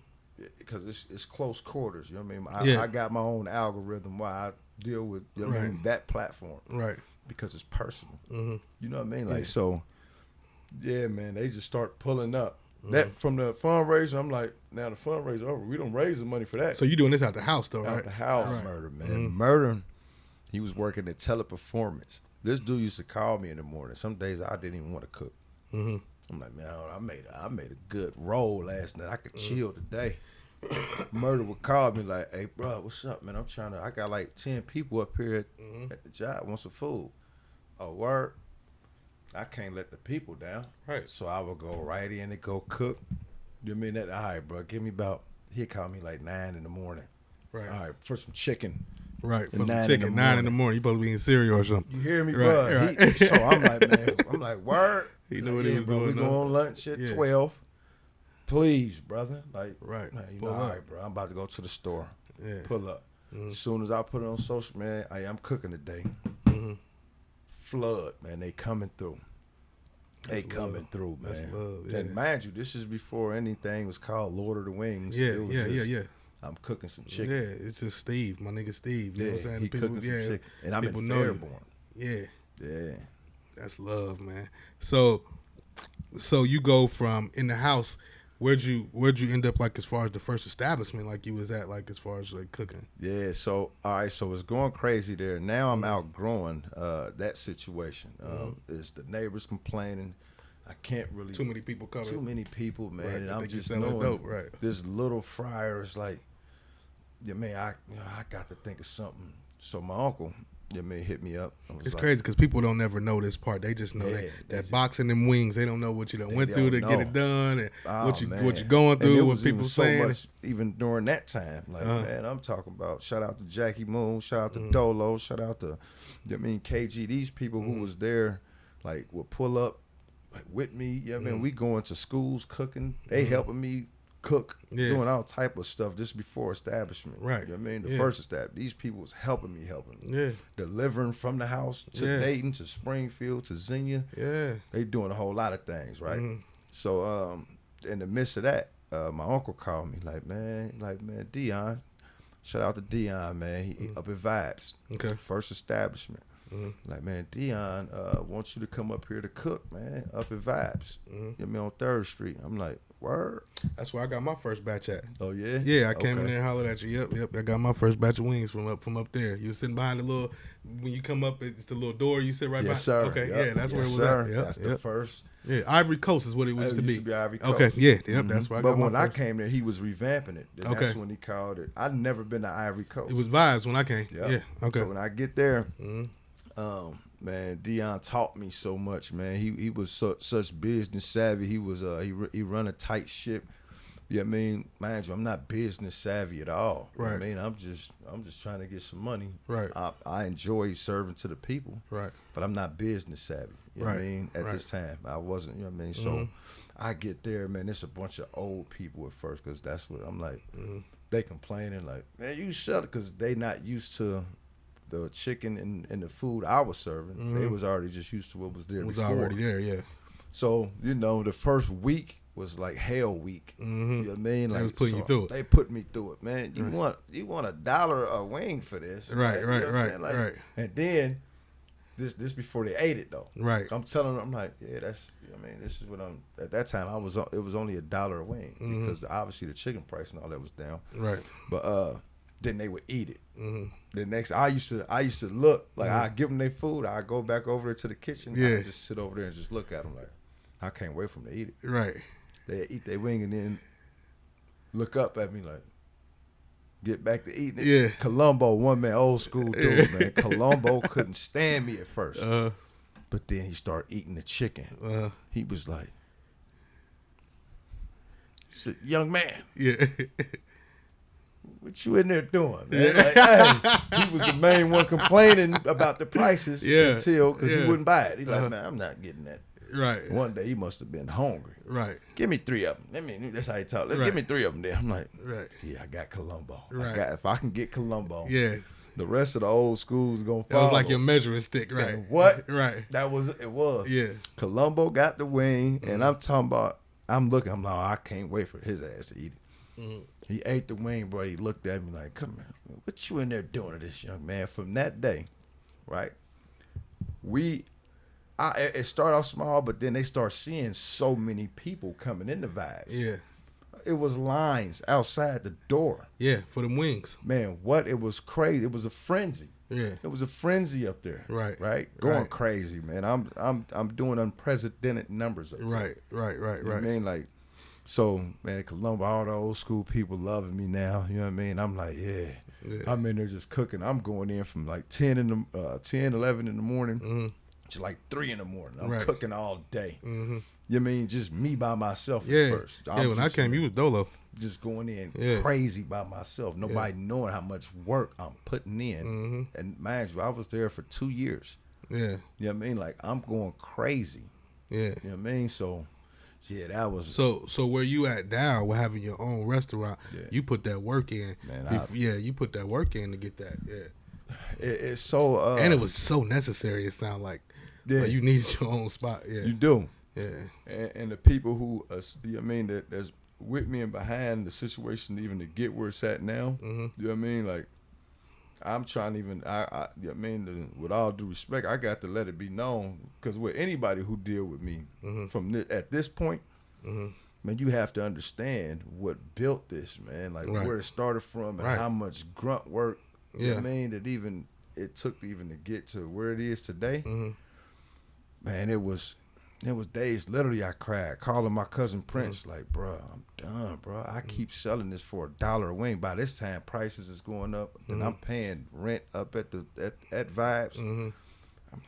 Because it's close quarters, you know what I mean? I got my own algorithm why I deal with, you know what I mean, that platform. Right. Because it's personal. You know what I mean? Like, so, yeah, man, they just start pulling up. That from the fundraiser, I'm like, now the fundraiser over. We don't raise the money for that. So you doing this out the house, though, right? Out the house. Right. Murder, man. Murder, he was working at Teleperformance. This dude used to call me in the morning. Some days I didn't even want to cook. I'm like, man, I made a good roll last night. I could chill today. Murder would call me like, hey, bro, what's up, man? I got like 10 people up here at the job want some food. Oh, word? I can't let the people down. Right. So I would go right in and go cook. You mean that? All right, bro, give me about, he'd call me like 9 in the morning. Right. All right, for some chicken. Right, for some chicken, 9 in the morning. You supposed to be eating cereal or something. You hear me, bro? Right. So I'm like, man, word? He knew what he was doing. We go on lunch at 12. Please, brother. Like, right. You know, all right, bro, I'm about to go to the store. Yeah. Pull up. As soon as I put it on social, man, I'm cooking today. Flood, man, they coming through. They coming through, man. That's love, yeah. And mind you, this is before anything was called Lord of the Wingz. Yeah. I'm cooking some chicken. Yeah, it's just Steve, my nigga Steve. You know what I'm saying? He cooking some chicken. And I'm in Fairborn. Yeah. That's love, man. So you go from in the house. Where'd you end up like as far as the first establishment like you was at like as far as like cooking? Yeah, so all right, so it's going crazy there. Now I'm outgrowing that situation. It's the neighbors complaining. I can't really too many people coming. Too many people, man. Right, and I'm just knowing dope, right. This little fryer is like, yeah, man, I got to think of something. So my uncle, yeah, man, hit me up. It's like, crazy because people don't never know this part. They just know that boxing and wings. They don't know what you went through to get it done and what you're going through. What people saying. So much, even during that time, like man, I'm talking about. Shout out to Jackie Moon. Shout out to Dolo. Shout out to, KG. These people who was there, like would pull up, like with me. Yeah, man, we going to schools cooking. They helping me cook, doing all type of stuff just before establishment. Right. You know what I mean? The first establishment. These people was helping me. Yeah. Delivering from the house to Dayton, to Springfield, to Xenia. Yeah. They doing a whole lot of things, right? So in the midst of that, my uncle called me like, man, Dion. Shout out to Dion, man. He up at Vibes. Okay. First establishment. Like, man, Dion wants you to come up here to cook, man, up at Vibes. You know me on 3rd Street. I'm like, word? That's where I got my first batch at. Oh, yeah? Yeah, I came in there and hollered at you. Yep. I got my first batch of wings from up there. You were sitting behind the little, when you come up, it's the little door you sit right behind. Yes, sir. Okay, that's where it was at. Yep. That's the first. Yeah, Ivory Coast is what it used to be. It used to be Ivory Coast. Okay, yeah, that's where I got my But when first. I came there, he was revamping it. That's when he called it. I'd never been to Ivory Coast. It was Vibes when I came. Yep. Yeah, okay. So when I get there, man, Dion taught me so much, man. He was such business savvy. He was he run a tight ship. Yeah, I mean, mind you, I'm not business savvy at all. Right. I mean, I'm just trying to get some money. Right. I enjoy serving to the people. Right. But I'm not business savvy. You know what I mean? At this time, I wasn't. You know what I mean? So I get there, man. It's a bunch of old people at first, because that's what I'm like. They complaining like, man, you shut it, because they not used to the chicken and the food I was serving. They was already just used to what was there. It was before. Already there, yeah. So the first week was like hell week. You know what I mean? Like, they was putting you through it. They put me through it, man. You want $1 a wing for this? Right, right, right. And then this before they ate it though. Right. I'm telling them, I'm like, yeah, that's. I mean, this is what I'm. At that time, it was only $1 a wing because obviously the chicken price and all that was down. Right. But then they would eat it. The next, I used to look like I give them their food. I go back over there to the kitchen. I just sit over there and just look at them like, I can't wait for them to eat it. Right. They eat their wing and then look up at me like, get back to eating it. Yeah. Columbo, one man, old school dude, man. Columbo couldn't stand me at first. But then he started eating the chicken. He was like, he said, young man. Yeah. What you in there doing, man? Like, hey, he was the main one complaining about the prices until, because he wouldn't buy it. He's like, man, I'm not getting that. Right. One day he must have been hungry. Right. Give me 3 of them. That's how he talk. Give me 3 of them there. I'm like, yeah, I got Columbo. Right. If I can get Columbo, the rest of the old school's gonna follow. That was like your measuring stick, right? And what? Right. It was. Yeah. Columbo got the wing, and I'm talking about. I'm like, oh, I can't wait for his ass to eat it. He ate the wing, bro. He looked at me like, come here, what you in there doing to this young man? From that day, right? It started off small, but then they start seeing so many people coming in the vibes. Yeah. It was lines outside the door. Yeah, for them wings. Man, it was crazy. It was a frenzy. Yeah. It was a frenzy up there. Right. Right? Going crazy, man. I'm doing unprecedented numbers up there. Right. You know what I mean? Like, so, man, Columbo, all the old school people loving me now. You know what I mean? I'm like, yeah. I'm in there just cooking. I'm going in from like 10, 11 in the morning to like 3 in the morning. I'm cooking all day. You know what I mean? Just me by myself at first. When I came, you was dolo. Just going in crazy by myself. Nobody knowing how much work I'm putting in. And mind you, I was there for 2 years. Yeah. You know what I mean? Like, I'm going crazy. Yeah. You know what I mean? So, yeah, that was... So where you at now, with having your own restaurant, you put that work in. Man, you put that work in to get that. Yeah. It's so... and it was so necessary, it sounded like. Yeah. Like you needed your own spot. Yeah. You do. Yeah. And the people who, you know what I mean, that's with me and behind the situation even to get where it's at now, you know what I mean? Like, I'm trying to even, you know what I mean, with all due respect, I got to let it be known, because with anybody who deal with me at this point, man, you have to understand what built this, man, like where it started from and how much grunt work, you know what I mean, that it took even to get to where it is today. Man, it was days, literally I cried, calling my cousin Prince, like, bro, I'm done, bro. I keep selling this for $1 a wing. By this time, prices is going up, and I'm paying rent up at Vibes. I'm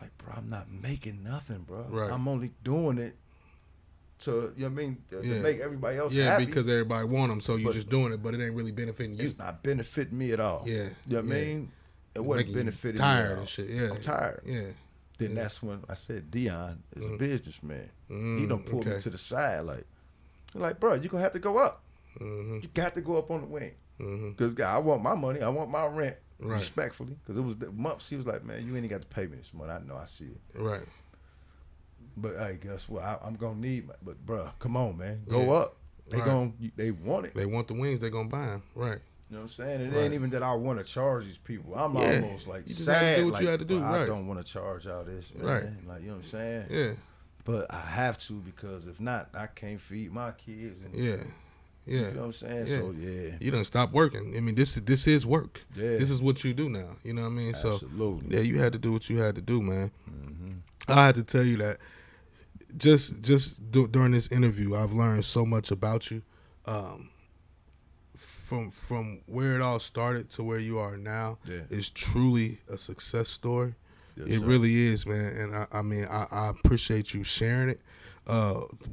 like, bro, I'm not making nothing, bro. Right. I'm only doing it to, you know what I mean, to make everybody else happy. Yeah, because everybody want them, so you're just doing it, but it ain't really benefiting you. It's not benefiting me at all. Yeah. You know what I mean? It wasn't benefiting me tired and shit, yeah. I'm tired. Yeah. Then that's when I said, Dion is a businessman. He done pulled me to the side, like, bro, you're going to have to go up. You got to go up on the wing. Because, I want my money. I want my rent, respectfully. Because it was the months he was like, man, you ain't got to pay me this money. I know, I see it. Right. But, hey, guess what? I'm going to need but, bro, come on, man. Go up. They want it. They want the wings. They're going to buy them. Right. You know what I'm saying? It ain't even that I want to charge these people. I'm almost like you just sad. Had to do what you had to do. I don't want to charge all this, man. Right. Like, you know what I'm saying? Yeah. But I have to, because if not, I can't feed my kids. And, You know what I'm saying? Yeah. So, you done stop working. I mean, this is work. Yeah. This is what you do now. You know what I mean? Absolutely. So, you had to do what you had to do, man. I had to tell you that just during this interview, I've learned so much about you. From where it all started to where you are now is truly a success story. Yes, it really is, man. And I mean, I appreciate you sharing it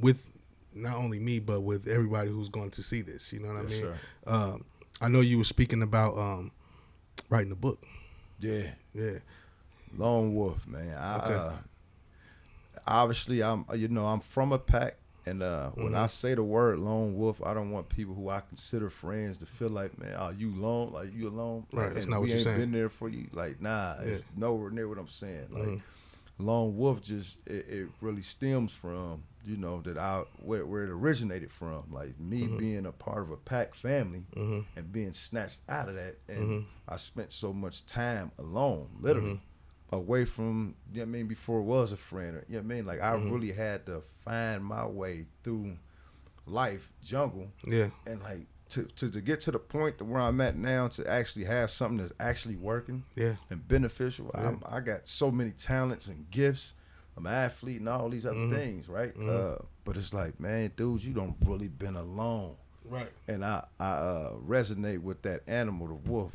with not only me, but with everybody who's going to see this. You know what I mean? Sir. I know you were speaking about writing a book. Yeah. Yeah. Lone Wolf, man. Okay. Obviously, I'm from a pack, and when I say the word lone wolf, I don't want people who I consider friends to feel like, man, oh, you lone, like you alone, Right? That's not what you're saying. We ain't been there for you, like, nah, it's nowhere near what I'm saying. Like, lone wolf just it really stems from, that where it originated from, like me being a part of a pack family and being snatched out of that, and I spent so much time alone, literally. Away from, before it was a friend, or, like I really had to find my way through life, jungle, and like to get to the point where I'm at now, to actually have something that's actually working, and beneficial. I got so many talents and gifts. I'm an athlete and all these other things, right? But it's like, man, dudes, you don't really been alone. Right. And I resonate with that animal, the wolf,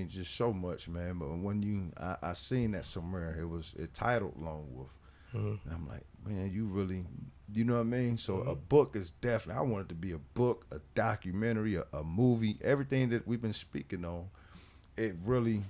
just so much, man. But when I seen that somewhere, it titled Lone Wolf. And I'm like, man, you really, you know what I mean? So a book is definitely, I want it to be a book, a documentary, a movie, everything that we've been speaking on. It really,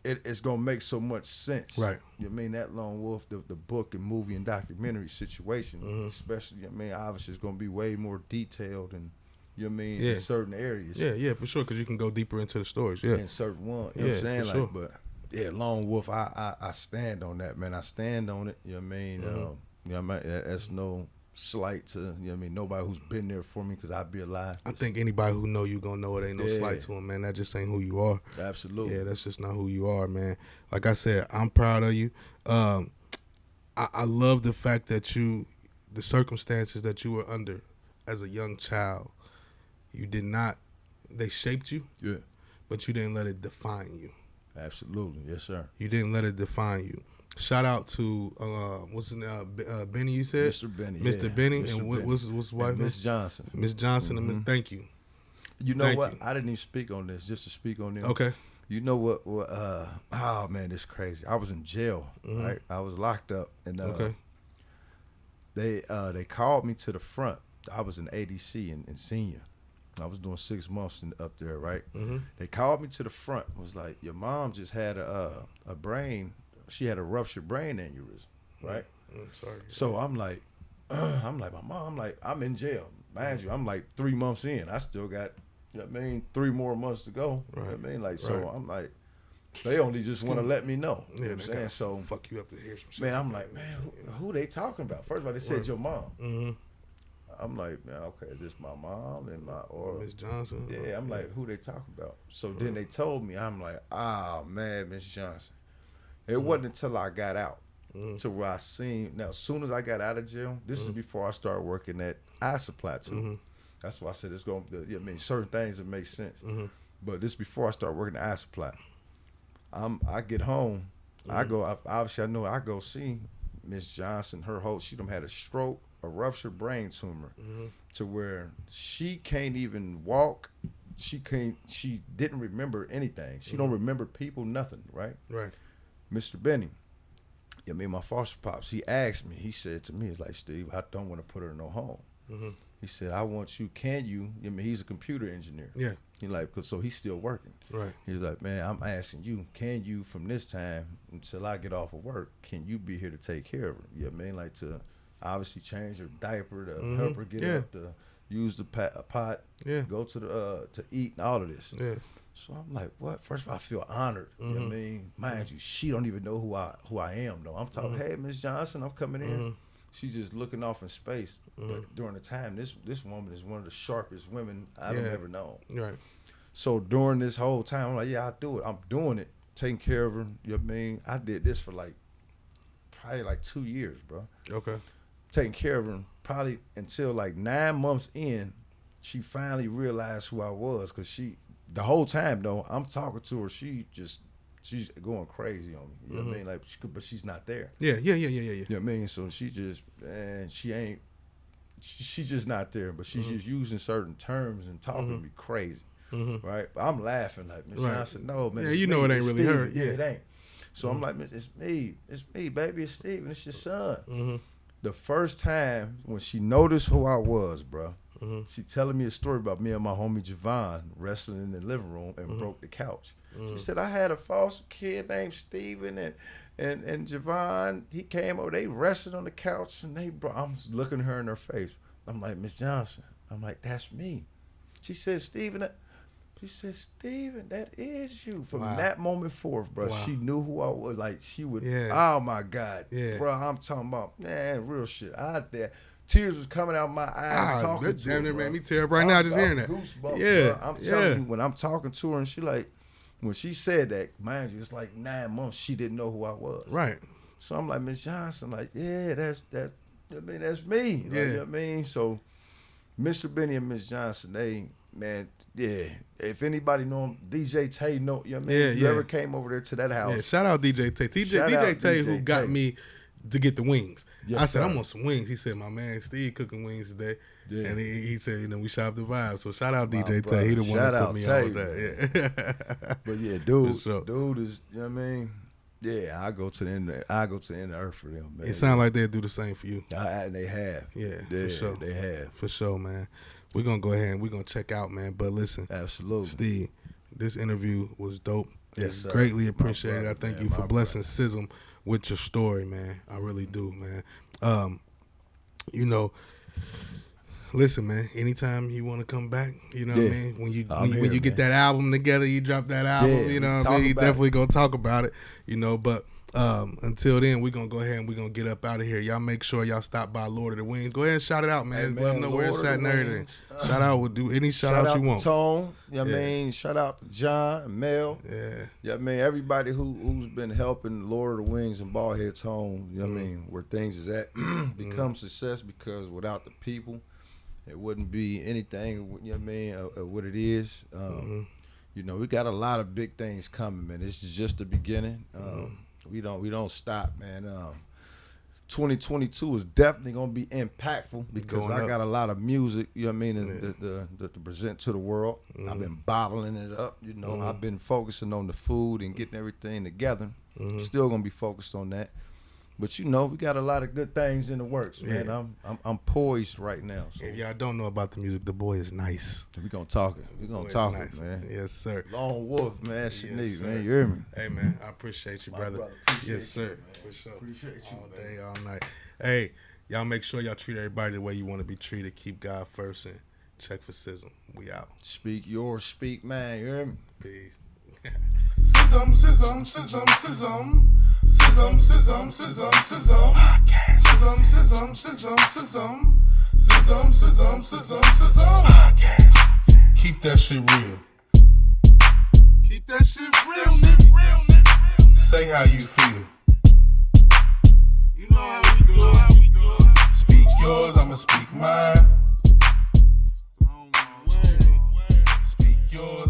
it's going to make so much sense. Right. You know what I mean? That Lone Wolf, the book and movie and documentary situation, especially, obviously it's going to be way more detailed and, you know what I mean? In certain areas. Yeah, for sure, because you can go deeper into the stories. Yeah. In certain one. You know what I'm saying? For sure. But yeah, Lone Wolf, I stand on that, man. I stand on it. You know what I mean? You know what I mean? That's no slight to, you know what I mean, nobody who's been there for me, because I'd be alive. I think anybody who know you gonna know it ain't no slight to them, man. That just ain't who you are. Absolutely. Yeah, that's just not who you are, man. Like I said, I'm proud of you. I love the fact that the circumstances that you were under as a young child, you did not, they shaped you, but you didn't let it define you. Absolutely. Yes, sir. You didn't let it define you. Shout out to, what's his name, Benny, you said? Mr. Benny. Mr. Benny. Mr. And Benny. what's his wife? Miss Johnson. Miss Johnson and Miss, thank you. You know Thank what? you. I didn't even speak on this, just to speak on them. Okay. You know what oh man, this is crazy. I was in jail, right? I was locked up, and they called me to the front. I was in ADC in senior. I was doing 6 months up there, right? They called me to the front. It was like, your mom just had a she had a ruptured brain aneurysm, right? I'm sorry. So I'm like, my mom, I'm in jail. Mind you, I'm like 3 months in. I still got, 3 more months to go. You know what I mean? Like, so I'm like, they only just want to let me know. You know what I'm saying? So fuck you up to hear some shit. man, I'm like, man, who they talking about? First of all, they said your mom. I'm like, man, okay, is this my mom or Miss Johnson? Yeah, I'm like, who they talking about? So then they told me, I'm like, man, Miss Johnson. It wasn't until I got out to where I seen. Now, as soon as I got out of jail, this is before I started working at S.Y.S.M too. That's why I said it's going to, certain things that make sense. But this before I started working at S.Y.S.M. I get home, I go, obviously I know I go see Miss Johnson, she done had a stroke, a ruptured brain tumor, to where she can't even walk. She didn't remember anything. She don't remember people, nothing, right? Right. Mr. Benny, my foster pops, he asked me, he said to me, it's like, Steve, I don't want to put her in no home. He said, I want you, he's a computer engineer. Yeah. He like, so he's still working. Right. He's like, man, I'm asking you, can you, from this time until I get off of work, can you be here to take care of her? You know what I mean? Like, to obviously change her diaper, to help her get up, to use the pot, go to the to eat, and all of this. Yeah. So I'm like, what? First of all, I feel honored. You know what I mean? Mind you, she don't even know who I am, though. I'm talking, hey, Miss Johnson, I'm coming in. She's just looking off in space. But during the time, this woman is one of the sharpest women I've ever known. Right. So during this whole time, I'm like, yeah, I'll do it. I'm doing it, taking care of her. You know what I mean? I did this for probably 2 years, bro. Okay. Taking care of her probably until 9 months in, she finally realized who I was, because the whole time though, I'm talking to her, she's going crazy on me. You know what I mean? Like, but she's not there. Yeah. You know what I mean? So she's just not there, but she's just using certain terms and talking to me crazy. Right? But I'm laughing like, Miss Johnson, no, man. Yeah, you know it ain't really her. Yeah, it ain't. So I'm like, it's me, baby, it's Steve, and it's your son. the first time when she noticed who I was, bro, she telling me a story about me and my homie Javon wrestling in the living room and broke the couch. She said, I had a foster kid named Steven and Javon, he came over, they wrestled on the couch and I'm looking her in her face. I'm like, Miss Johnson. I'm like, that's me. She said, Steven, that is you. From that moment forth, bro, she knew who I was. Like, she would, oh my God. Bro, I'm talking about, man, real shit. Out there. Tears was coming out my eyes talking to her. That made me tear up right now just hearing that. Goosebumps, bro. I'm telling you, when I'm talking to her and she like, when she said that, mind you, it's like 9 months she didn't know who I was. Right. So I'm like, Miss Johnson, like, that's me. Like, you know what I mean? So Mr. Benny and Miss Johnson, they, man, if anybody know him, DJ Tay, know, you know what I mean? You ever came over there to that house. Yeah, shout out DJ Tay. DJ Tay who got me to get the wings. Yes, I said, I want some wings. He said, my man Steve cooking wings today. Yeah. And he said, we shop the vibe. So shout out DJ Tay. He the one that put me on with that. But yeah, dude is, you know what I mean? Yeah, I go to the end of the earth for them, man. It sounds like they'll do the same for you. And they have. Yeah, for sure. They have. For sure, man. We're going to go ahead and we're going to check out, man. But listen. Absolutely. Steve, this interview was dope. Yes, sir. Greatly appreciated. I thank you for blessing S.Y.S.M with your story, man. I really do, man. You know, listen, man, anytime you want to come back, you know what I mean? When you get that album together, you drop that album, you know what I mean? You definitely going to talk about it, you know, but until then, we're going to go ahead and we're going to get up out of here. Y'all make sure y'all stop by Lord of the Wingz. Go ahead and shout it out, man. Let them know where it's at and everything. Shout out, do any shout outs you want. Tone, you know what I mean? Shout out to John, Mel. Yeah. You know what I mean? Everybody who's been helping Lord of the Wingz and Ballhead Tone, you know what I mean? Where things is at become success, because without the people, it wouldn't be anything, you know what I mean, what it is. You know, we got a lot of big things coming, man. This is just the beginning. We don't stop, man. 2022 is definitely gonna be impactful because I got a lot of music, you know what I mean, to present to the world. I've been bottling it up, you know. I've been focusing on the food and getting everything together. Still gonna be focused on that. But you know, we got a lot of good things in the works, man. I'm poised right now. So. If y'all don't know about the music, the boy is nice. We gonna talk it. We gonna talk it, man. Yes, sir. Lone Wolf, man. Shanique, man. You hear me? Hey, man. I appreciate you, brother. Yes, sir. For sure. Appreciate you all day, all night. Hey, y'all make sure y'all treat everybody the way you want to be treated. Keep God first and check for S.Y.S.M. We out. Speak yours, speak mine. You hear me? Peace. S.Y.S.M, S.Y.S.M, S.Y.S.M, S.Y.S.M. S.Y.S.M, S.Y.S.M, S.Y.S.M, S.Y.S.M. S.Y.S.M, S.Y.S.M, S.Y.S.M, S.Y.S.M. S.Y.S.M, S.Y.S.M, S.Y.S.M, S.Y.S.M. Keep that shit real. Keep that shit real, nigga. Say how you feel. You know how we do. Speak yours, I'ma speak mine. Speak yours.